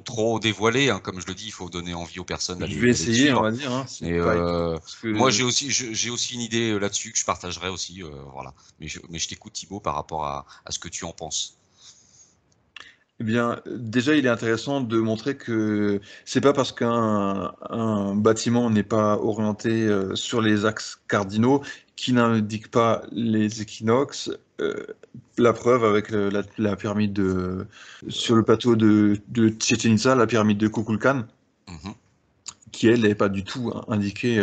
trop dévoiler, hein, comme je le dis, il faut donner envie aux personnes je vais d'aller te essayer, on suivre. va dire. Hein, Et pas évident, parce que... moi, j'ai aussi une idée là-dessus que je partagerai aussi, voilà. Mais je t'écoute, Thibaut, par rapport à ce que tu en penses. Eh bien, déjà, il est intéressant de montrer que c'est pas parce qu'un bâtiment n'est pas orienté sur les axes cardinaux qui n'indique pas les équinoxes. La preuve avec la pyramide sur le plateau de Chichén Itzá, la pyramide de Kukulkan, qui elle n'est pas du tout indiquée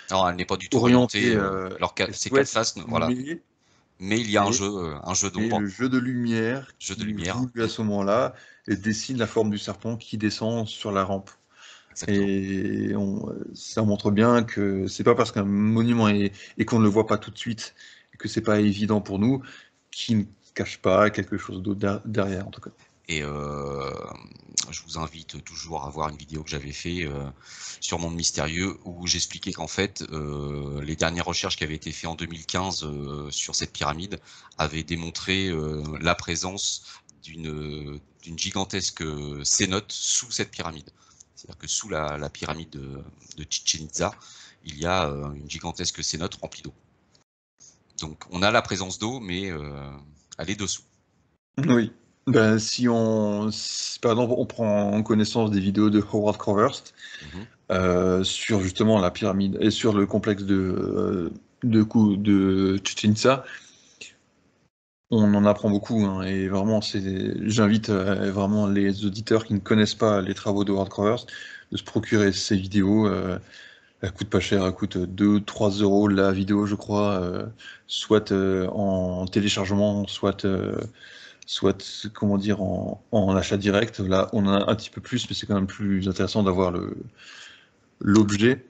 Non, elle n'est pas du tout orientée orientée. Alors ces quatre est-ouest, faces, voilà. Mais il y a un mais jeu et d'ombre, le jeu de lumière jeu de qui lumière. joue à ce moment-là et dessine la forme du serpent qui descend sur la rampe. Exactement. Et ça montre bien que c'est pas parce qu'un monument et qu'on ne le voit pas tout de suite et que c'est pas évident pour nous qu'il ne cache pas quelque chose d'autre derrière en tout cas. Et je vous invite toujours à voir une vidéo que j'avais fait sur Monde Mystérieux où j'expliquais qu'en fait les dernières recherches qui avaient été faites en 2015 sur cette pyramide avaient démontré la présence d'une gigantesque cénote sous cette pyramide. C'est-à-dire que sous la pyramide de Chichén Itzá, il y a une gigantesque cénote remplie d'eau. Donc on a la présence d'eau, mais elle est dessous. Oui. Ben, par exemple, on prend en connaissance des vidéos de Howard Crowhurst sur justement la pyramide et sur le complexe de Chichén Itzá, on en apprend beaucoup, hein, et vraiment, j'invite vraiment les auditeurs qui ne connaissent pas les travaux de Howard Crowhurst de se procurer ces vidéos. Elle coûte pas cher, elle coûte 2-3 euros la vidéo, je crois, soit en téléchargement, soit comment dire, en achat direct. Là, on a un petit peu plus, mais c'est quand même plus intéressant d'avoir l'objet.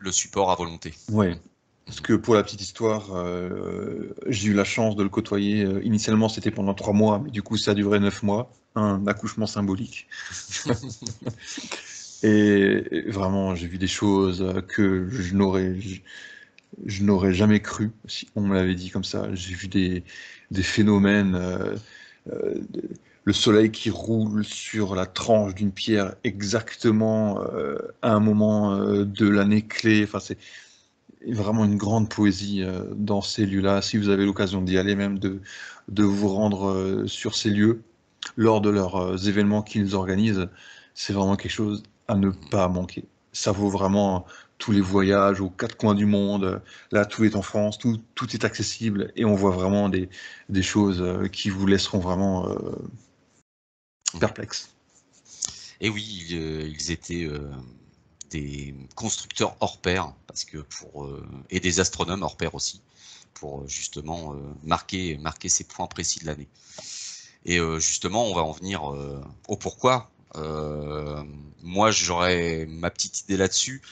Le support à volonté. Ouais. Parce que pour la petite histoire, j'ai eu la chance de le côtoyer. Initialement, c'était pendant 3 mois, mais du coup, ça a duré 9 mois. Un accouchement symbolique. Et vraiment, j'ai vu des choses que je n'aurais jamais cru si on me l'avait dit comme ça. J'ai vu des phénomènes, euh, le soleil qui roule sur la tranche d'une pierre exactement à un moment de l'année clé. Enfin, c'est vraiment une grande poésie dans ces lieux-là. Si vous avez l'occasion d'y aller, même de vous rendre sur ces lieux lors de leurs événements qu'ils organisent, c'est vraiment quelque chose à ne pas manquer. Ça vaut vraiment tous les voyages aux quatre coins du monde. Là, tout est en France, tout est accessible et on voit vraiment des choses qui vous laisseront vraiment perplexes. Et oui, ils étaient des constructeurs hors pair, parce que et des astronomes hors pair aussi, pour justement marquer ces points précis de l'année. Et justement, on va en venir au pourquoi. Moi, j'aurais ma petite idée là-dessus.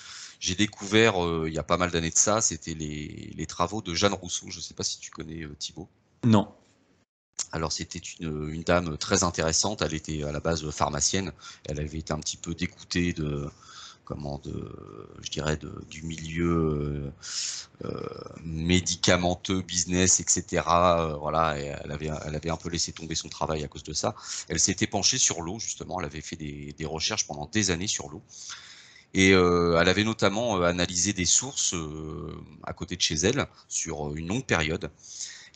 J'ai découvert il y a pas mal d'années de ça, c'était les travaux de Jeanne Rousseau. Je ne sais pas si tu connais Thibaut. Non. Alors c'était une dame très intéressante. Elle était à la base pharmacienne. Elle avait été un petit peu dégoûtée je dirais du milieu médicamenteux, business, etc. Voilà, et elle avait un peu laissé tomber son travail à cause de ça. Elle s'était penchée sur l'eau justement. Elle avait fait des recherches pendant des années sur l'eau. Et elle avait notamment analysé des sources à côté de chez elle sur une longue période.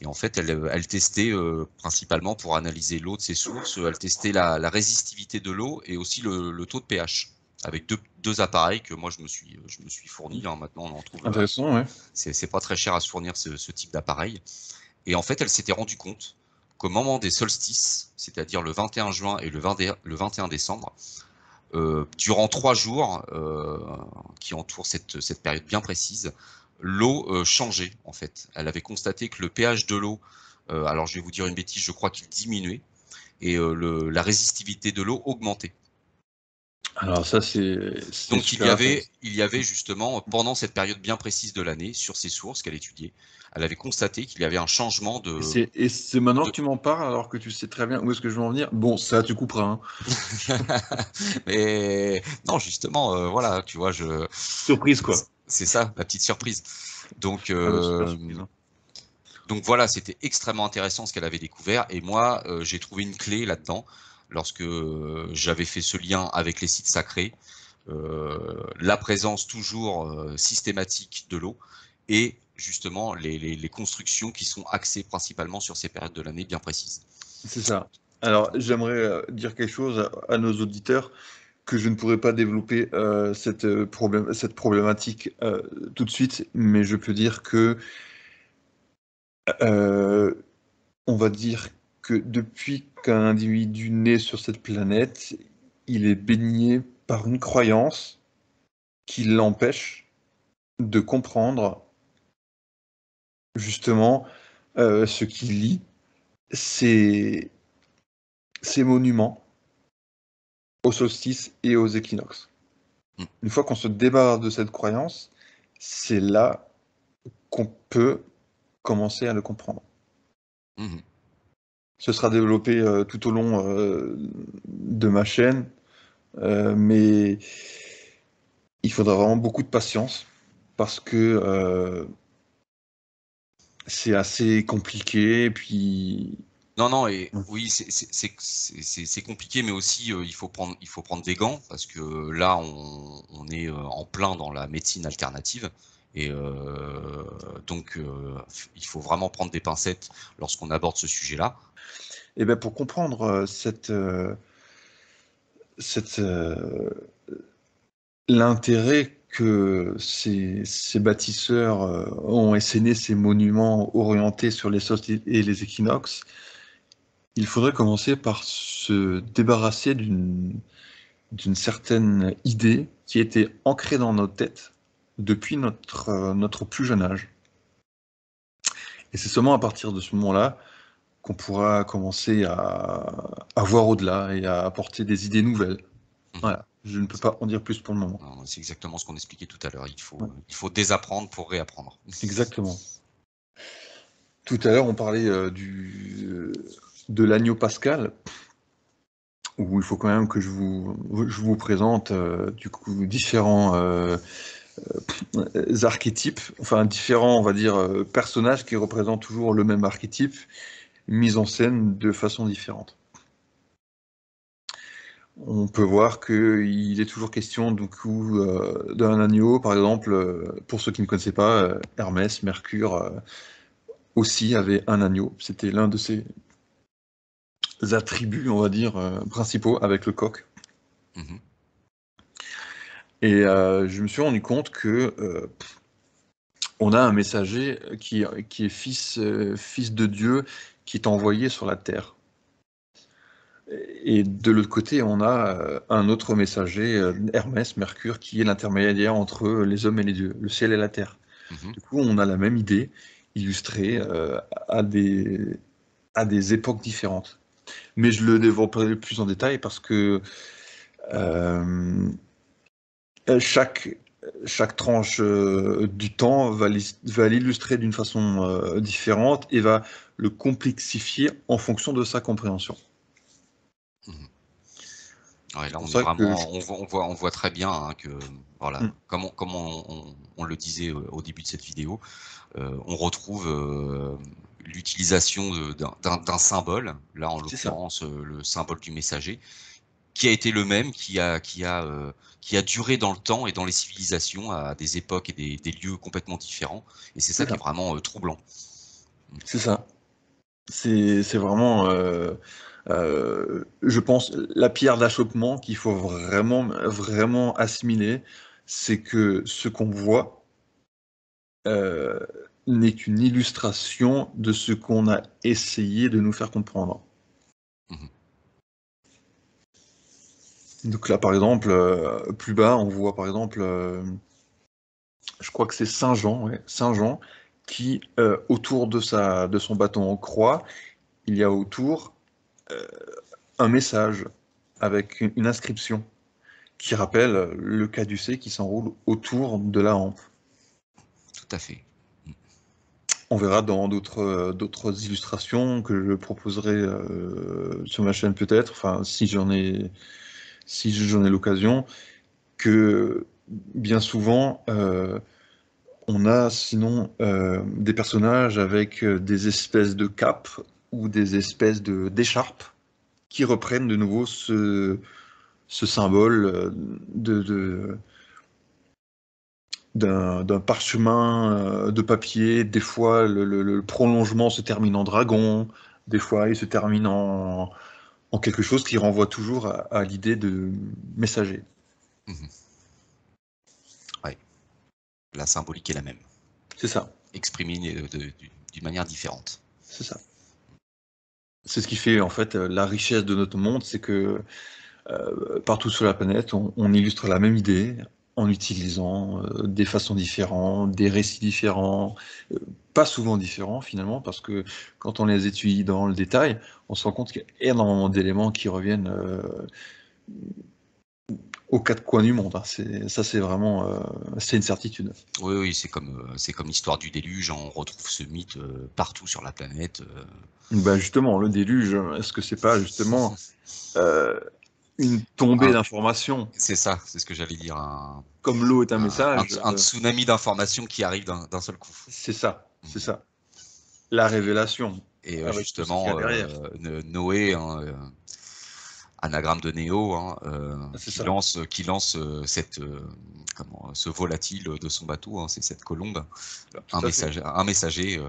Et en fait, elle testait principalement pour analyser l'eau de ses sources, elle testait la résistivité de l'eau et aussi le taux de pH avec deux appareils que moi je me suis fourni. Hein, maintenant, on en trouve. Intéressant, ouais. C'est pas très cher à se fournir ce type d'appareil. Et en fait, elle s'était rendue compte qu'au moment des solstices, c'est-à-dire le 21 juin et le 21 décembre, durant 3 jours qui entourent cette période bien précise, l'eau changeait en fait. Elle avait constaté que le pH de l'eau, alors je vais vous dire une bêtise, je crois qu'il diminuait et la résistivité de l'eau augmentait. Alors ça, c'est Donc super intéressant. il y avait justement, pendant cette période bien précise de l'année, sur ces sources qu'elle étudiait, elle avait constaté qu'il y avait un changement Et c'est maintenant que de... tu m'en parles, alors que tu sais très bien où est-ce que je veux en venir. Bon, ça, tu couperas, hein. Mais non, justement, voilà, tu vois, Surprise, quoi. c'est ça, la petite surprise. Donc, Ah bah, super surprise, hein. donc voilà, c'était extrêmement intéressant ce qu'elle avait découvert. Et moi, j'ai trouvé une clé là-dedans lorsque j'avais fait ce lien avec les sites sacrés, la présence toujours systématique de l'eau et justement les constructions qui sont axées principalement sur ces périodes de l'année bien précises. C'est ça. Alors, j'aimerais dire quelque chose à nos auditeurs que je ne pourrais pas développer cette problématique tout de suite, mais je peux dire que euh, on va dire que depuis qu'un individu naît sur cette planète, il est baigné par une croyance qui l'empêche de comprendre justement ce qu'il lit, ces, ces monuments aux solstices et aux équinoxes. Mmh. Une fois qu'on se débarrasse de cette croyance, c'est là qu'on peut commencer à le comprendre. Mmh. Ce sera développé tout au long de ma chaîne, mais il faudra vraiment beaucoup de patience parce que c'est assez compliqué. Et puis, Non, non, et oui, c'est compliqué, mais aussi il faut prendre des gants parce que là, on est en plein dans la médecine alternative. Et donc, il faut vraiment prendre des pincettes lorsqu'on aborde ce sujet-là. et ben pour comprendre cette, l'intérêt que ces bâtisseurs ont asséné ces monuments orientés sur les solstices et les équinoxes, il faudrait commencer par se débarrasser d'une certaine idée qui était ancrée dans nos têtes depuis notre plus jeune âge. Et c'est seulement à partir de ce moment-là qu'on pourra commencer à voir au-delà et à apporter des idées nouvelles. Mhm. Voilà, je ne peux pas en dire plus pour le moment. C'est exactement ce qu'on expliquait tout à l'heure. Ouais, Il faut désapprendre pour réapprendre. exactement. Tout à l'heure, on parlait de l'agneau pascal, où il faut quand même que je vous présente du coup différents archétypes, enfin différents, on va dire, personnages qui représentent toujours le même archétype, mis en scène de façon différente. On peut voir qu'il est toujours question du coup d'un agneau, par exemple, pour ceux qui ne connaissaient pas, Hermès, Mercure aussi avait un agneau. C'était l'un de ses attributs, on va dire, principaux avec le coq. Mhm. Et je me suis rendu compte que on a un messager qui est fils de Dieu, qui est envoyé sur la terre. Et de l'autre côté, on a un autre messager, Hermès, Mercure, qui est l'intermédiaire entre les hommes et les dieux, le ciel et la terre. Mhm. Du coup, on a la même idée, illustrée à des époques différentes. Mais je le développerai plus en détail parce que euh, chaque, chaque tranche du temps va l'illustrer d'une façon différente et va le complexifier en fonction de sa compréhension. Mhm. Ouais, là, C'est pour on est ça que vraiment, on voit très bien hein, que, voilà, Mm, comme on le disait au début de cette vidéo, on retrouve l'utilisation d'un symbole, là en c'est ça. l'occurrence le symbole du messager, qui a été le même, qui a duré dans le temps et dans les civilisations à des époques et des lieux complètement différents. Et c'est ça qui est vraiment troublant. C'est ça. C'est vraiment, je pense, la pierre d'achoppement qu'il faut vraiment, vraiment assimiler, c'est que ce qu'on voit n'est qu'une illustration de ce qu'on a essayé de nous faire comprendre. Mmh. Donc là, par exemple, plus bas, on voit par exemple, je crois que c'est Saint Jean, ouais, Saint Jean, qui, autour de son bâton en croix, il y a autour un message avec une inscription qui rappelle le caducée qui s'enroule autour de la hampe. Tout à fait. On verra dans d'autres illustrations que je proposerai sur ma chaîne peut-être, enfin si j'en ai l'occasion, que bien souvent on a sinon des personnages avec des espèces de capes ou des espèces d'écharpes qui reprennent de nouveau ce symbole d'un parchemin de papier. Des fois, le prolongement se termine en dragon, des fois, il se termine en quelque chose qui renvoie toujours à l'idée de messager. Mmh. Ouais. La symbolique est la même. C'est ça. Exprimée d'une manière différente. C'est ça. C'est ce qui fait en fait la richesse de notre monde, c'est que partout sur la planète, on illustre la même idée en utilisant des façons différentes, des récits différents, pas souvent différents finalement, parce que quand on les étudie dans le détail, on se rend compte qu'il y a énormément d'éléments qui reviennent aux quatre coins du monde. Hein. Ça, c'est vraiment, c'est une certitude. Oui, oui, c'est comme l'histoire du déluge. On retrouve ce mythe partout sur la planète. Bah justement, le déluge, est-ce que c'est pas justement une tombée d'informations? C'est ça, c'est ce que j'allais dire. Comme l'eau est un message. Un tsunami d'informations qui arrive d'un seul coup. C'est ça, c'est ça. La révélation. Et Avec tout ce qu'il y a justement, derrière. Noé, hein, anagramme de Néo, hein, C'est qui ça. lance ce volatile de son bateau, hein, c'est cette colombe, Tout à fait. un messager.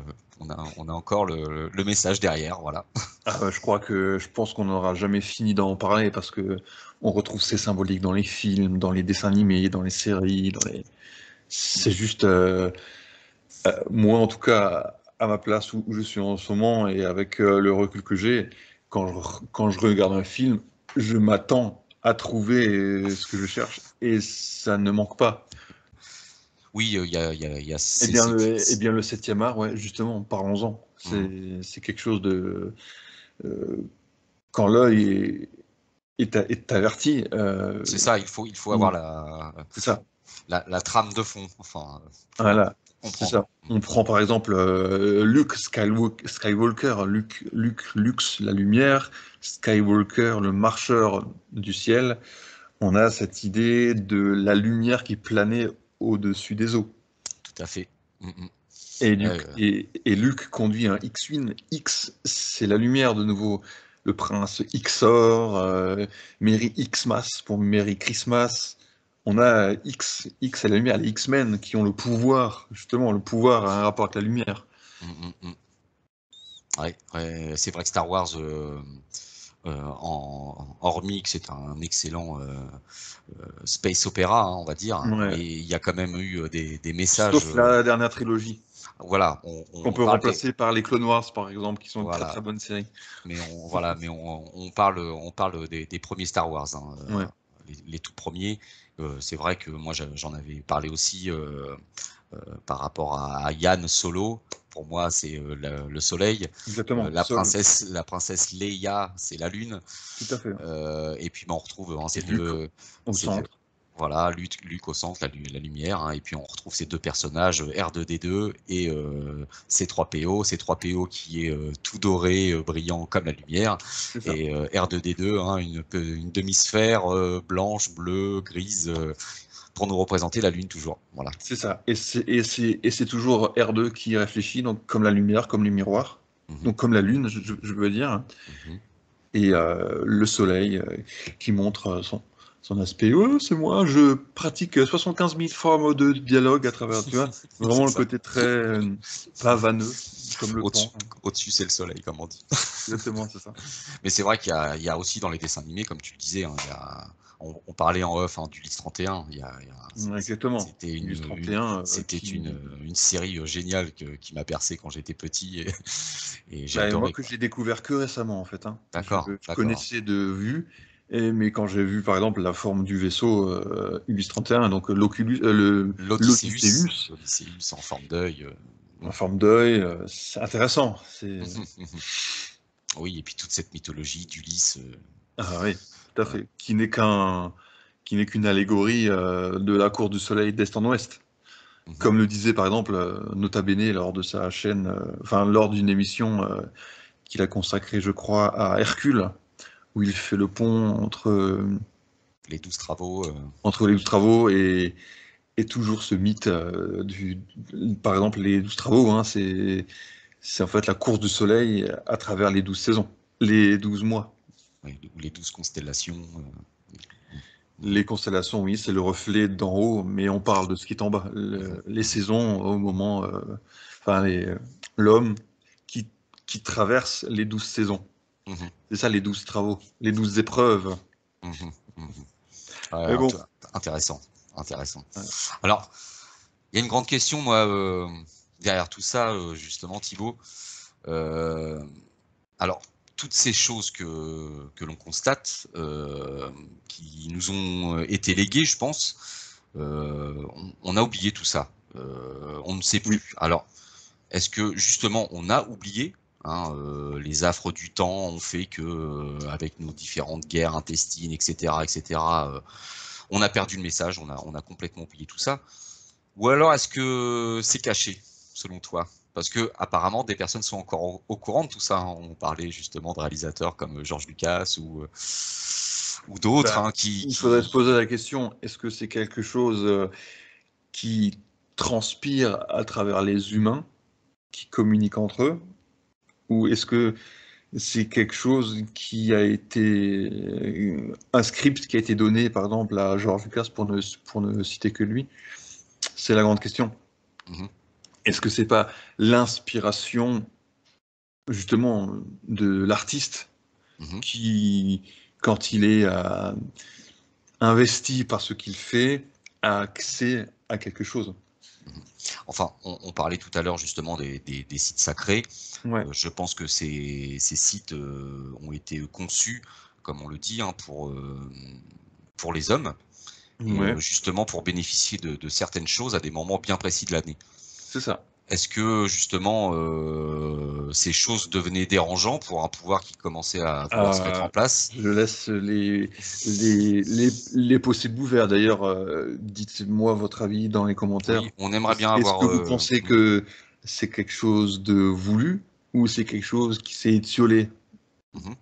On a encore le message derrière, voilà. Ah, je pense qu'on n'aura jamais fini d'en parler parce que on retrouve ces symboliques dans les films, dans les dessins animés, dans les séries, c'est juste moi en tout cas à ma place où je suis en ce moment et avec le recul que j'ai, quand je regarde un film, je m'attends à trouver ce que je cherche et ça ne manque pas. Oui, il y a Eh bien le 7e art, ouais, justement, parlons-en. C'est quelque chose de quand l'œil est averti. C'est ça, il faut avoir C'est ça. la trame de fond, enfin, pour Voilà, c'est comprendre. ça. On prend par exemple Luke Skywalker, Lux, la lumière, Skywalker, le marcheur du ciel. On a cette idée de la lumière qui planait au-dessus des eaux. Tout à fait. Mm. Et Euh, Luke conduit un X-Wing. X, c'est la lumière de nouveau. Le prince Xor, Merry Xmas pour Merry Christmas. On a X à la lumière, les X-Men qui ont le pouvoir, justement, le pouvoir a un rapport avec la lumière. mm. Ouais, c'est vrai que Star Wars, hormis que c'est un excellent space opéra, hein, on va dire, Ouais. mais il y a quand même eu des messages. Sauf la dernière trilogie, Voilà, qu'on peut remplacer par les Clone Wars, par exemple, qui sont une très voilà, très bonne série. mais on parle des premiers Star Wars, hein, Ouais, les tout premiers. C'est vrai que moi j'en avais parlé aussi par rapport à Yann Solo. Pour moi, c'est le soleil. exactement. Sol, La princesse Leia, c'est la lune. tout à fait. Et puis, on retrouve hein, Et Luke au ces deux, centre. voilà, Luke au centre, la lumière. Hein, et puis, on retrouve ces deux personnages, R2D2 et C3PO. C3PO qui est tout doré, brillant comme la lumière. C'est ça. Et R2D2, hein, une demi-sphère blanche, bleue, grise. Pour nous représenter la Lune toujours. Voilà. C'est ça. Et c'est toujours R2 qui réfléchit, donc comme la lumière, comme les miroirs, Mmh. donc comme la Lune, je veux dire. Mmh. et le soleil qui montre son aspect. Oh, c'est moi, je pratique 75 000 formes de dialogue à travers, tu vois, C'est vraiment le ça. côté très pavaneux, comme le Au-dessus, Pan. au-dessus, c'est le soleil, comme on dit. Exactement, c'est ça. Mais c'est vrai qu'il y a aussi dans les dessins animés, comme tu le disais, hein, on parlait en off, hein, d'Ulysse 31. Exactement. C'était Ulysse 31 c'était qui. une série géniale qui m'a percé quand j'étais petit et j'ai Bah, moi adoré, que quoi. j'ai découvert que récemment en fait, hein. D'accord, Je d'accord. connaissais de vue, mais quand j'ai vu par exemple la forme du vaisseau Ulysse 31, donc L'Odysseus, l'Odysseus l'Odysseus en forme d'œil. en forme d'œil, c'est intéressant. C'est Oui, et puis toute cette mythologie d'Ulysse. ah oui, tout à Euh, fait. Qui n'est qu'une allégorie de la cour du soleil d'est en ouest. mhm. Comme le disait par exemple Nota Bene lors de sa chaîne, enfin lors d'une émission qu'il a consacrée, je crois, à Hercule, où il fait le pont Les 12 travaux. entre les 12 travaux et toujours ce mythe par exemple, les 12 travaux, hein, c'est en fait la course du soleil à travers les 12 saisons, les 12 mois. Oui, ou les 12 constellations. Oui. Mhm, Les constellations, oui, c'est le reflet d'en haut, mais on parle de ce qui est en bas. mhm, Les mhm, saisons, au moment, enfin, l'homme qui, qui traverse les 12 saisons. mhm, C'est ça, les 12 travaux, les 12 épreuves. mhm, mhm. Ouais, Mais bon, intéressant, intéressant. ouais. Alors, il y a une grande question, moi, derrière tout ça, justement, Thibaut. Euh, alors, toutes ces choses que l'on constate, qui nous ont été léguées, je pense, on a oublié tout ça. On ne sait Oui, plus. Alors, est-ce que justement on a oublié, hein, les affres du temps ont fait que, avec nos différentes guerres intestines, etc., on a perdu le message, on a complètement oublié tout ça. Ou alors est-ce que c'est caché, selon toi? Parce que apparemment des personnes sont encore au courant de tout ça, hein. On parlait justement de réalisateurs comme George Lucas ou d'autres, ben, hein, il faudrait se qui... poser la question, est-ce que c'est quelque chose qui transpire à travers les humains, qui communiquent entre eux, ou est-ce que c'est quelque chose qui a été un script qui a été donné, par exemple, à George Lucas pour ne citer que lui. C'est la grande question. Mhm, Est-ce que c'est pas l'inspiration justement de l'artiste mhm. qui, quand il est investi par ce qu'il fait, a accès à quelque chose? Mhm. Enfin, on parlait tout à l'heure justement des sites sacrés. Ouais. Je pense que ces sites ont été conçus, comme on le dit, hein, pour les hommes, et Ouais, justement pour bénéficier de certaines choses à des moments bien précis de l'année. c'est ça. Est-ce que justement ces choses devenaient dérangeantes pour un pouvoir qui commençait à vouloir se mettre en place? Je laisse les possibles ouverts. D'ailleurs, dites-moi votre avis dans les commentaires. Oui, on aimerait bien Est-ce avoir. que vous pensez que c'est quelque chose de voulu ou c'est quelque chose qui s'est étiolé Mhm,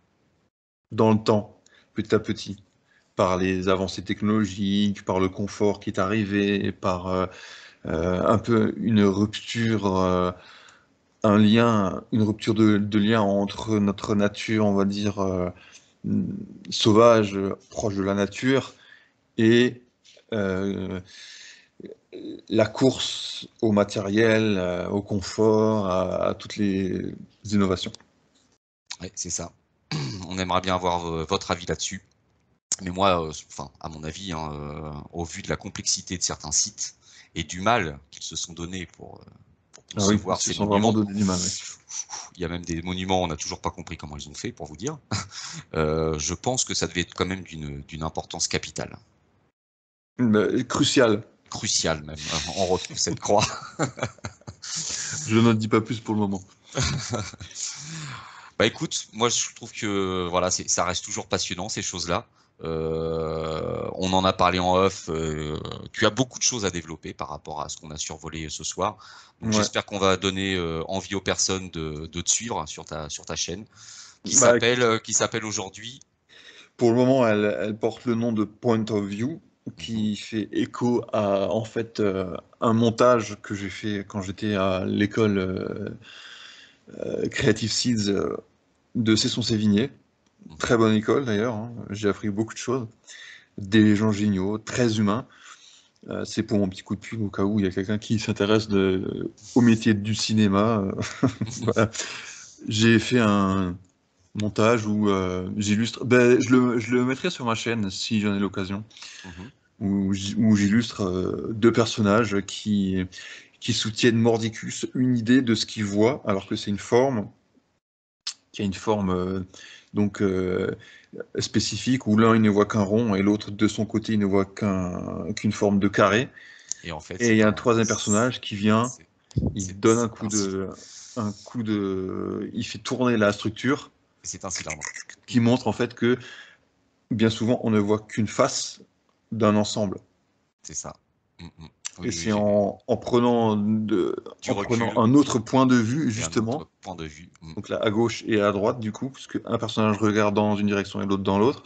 dans le temps, petit à petit, par les avancées technologiques, par le confort qui est arrivé, par un peu une rupture, une rupture de lien entre notre nature, on va dire, sauvage, proche de la nature, et euh, la course au matériel, au confort, à toutes les innovations. ouais, c'est ça. On aimerait bien avoir votre avis là-dessus. Mais moi, enfin, à mon avis, hein, au vu de la complexité de certains sites et du mal qu'ils se sont donnés pour Ah oui, ils concevoir se ces sont vraiment monuments, donné du mal. Oui. il y a même des monuments, on n'a toujours pas compris comment ils ont fait, pour vous dire. Je pense que ça devait être quand même d'une importance capitale, Crucial. cruciale même. On retrouve cette croix. Je n'en dis pas plus pour le moment. Bah écoute, moi je trouve que voilà, ça reste toujours passionnant ces choses-là. On en a parlé en off. Tu as beaucoup de choses à développer par rapport à ce qu'on a survolé ce soir. Donc Ouais. j'espère qu'on va donner envie aux personnes de te suivre sur ta chaîne, Bah, qui s'appelle aujourd'hui. pour le moment, elle porte le nom de Point of View, Mhm, qui fait écho à en fait un montage que j'ai fait quand j'étais à l'école Creative Seeds de Cesson-Sévigné. Très bonne école d'ailleurs, hein. J'ai appris beaucoup de choses. Des gens géniaux, très humains. C'est pour mon petit coup de pub au cas où il y a quelqu'un qui s'intéresse au métier du cinéma. Voilà. J'ai fait un montage où j'illustre. Ben, je le mettrai sur ma chaîne si j'en ai l'occasion. Mhm. Où j'illustre deux personnages qui soutiennent mordicus une idée de ce qu'ils voient, alors que c'est une forme qui a une forme donc spécifique où l'un il ne voit qu'un rond et l'autre de son côté il ne voit qu'une forme de carré. Et en fait, Et il y a un troisième personnage qui vient, c'est il donne ainsi. il fait tourner la structure C'est un cylindre. qui montre en fait que bien souvent on ne voit qu'une face d'un ensemble. C'est ça. Mm. Et Oui, oui, c'est du en prenant recul un autre point de vue, et un justement, autre point de vue. donc là à gauche et à droite, du coup, puisque un personnage regarde dans une direction et l'autre dans l'autre,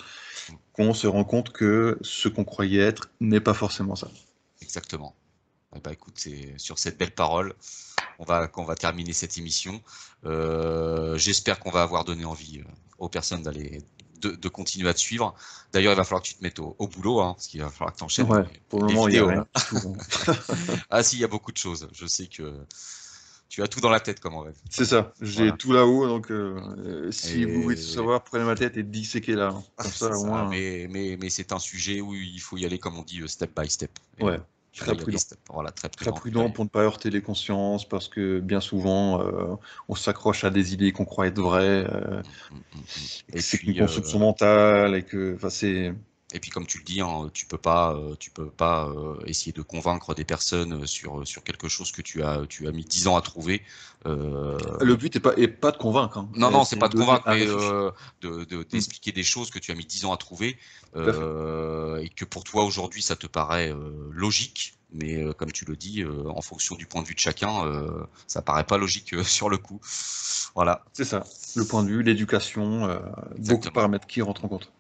Mm. qu'on se rend compte que ce qu'on croyait être n'est pas forcément ça. Exactement. Eh ben, écoute, c'est sur cette belle parole qu'on va terminer cette émission. J'espère qu'on va avoir donné envie aux personnes de continuer à te suivre. D'ailleurs, il va falloir que tu te mettes au boulot, hein, parce qu'il va falloir que tu enchaînes Ouais, pour le les moment, il n'y a vidéos. rien Hein. du tout, hein. Ah si, il y a beaucoup de choses. Je sais que tu as tout dans la tête comme on rêve. C'est ça, j'ai Voilà. tout là-haut, donc si vous voulez tout Et savoir, prenez ma tête et disséquez là, hein. Comme ça, c'est au ça. moins, Mais c'est un sujet où il faut y aller, comme on dit, step by step. Et ouais, tu vas très y aller prudent. step. Voilà, très Très prudent. Tu vas prudent pour ne pas heurter les consciences, parce que bien souvent, on s'accroche à des idées qu'on croit être vraies, et que Et c'est qu'une puis, construction mentale, et que, enfin, c'est... et puis comme tu le dis, hein, tu peux pas essayer de convaincre des personnes sur quelque chose que tu as mis 10 ans à trouver. Euh, Le but est pas de convaincre, hein, non, non, c'est c'est de pas de donner convaincre, un mais réfléchir. Mm, d'expliquer des choses que tu as mis 10 ans à trouver tout à fait. et que pour toi aujourd'hui ça te paraît logique, mais comme tu le dis, en fonction du point de vue de chacun, ça paraît pas logique sur le coup. Voilà, C'est ça. Le point de vue, l'éducation, beaucoup de exactement. paramètres qui rentrent en compte.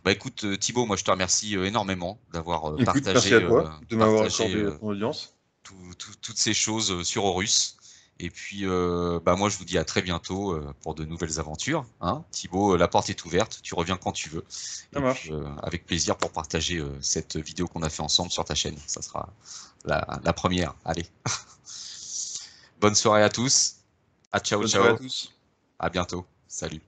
Bah écoute Thibaut, moi je te remercie énormément d'avoir Écoute, merci à toi de m'avoir partagé accordé ton audience. toutes ces choses sur Horus. Et puis bah moi je vous dis à très bientôt pour de nouvelles aventures. Hein. Thibaut, la porte est ouverte, tu reviens quand tu veux. Ça Et puis marche. avec plaisir pour partager cette vidéo qu'on a fait ensemble sur ta chaîne. Ça sera la première. Allez, bonne soirée à tous. À ciao Bonne soirée à ciao. tous. À bientôt. Salut.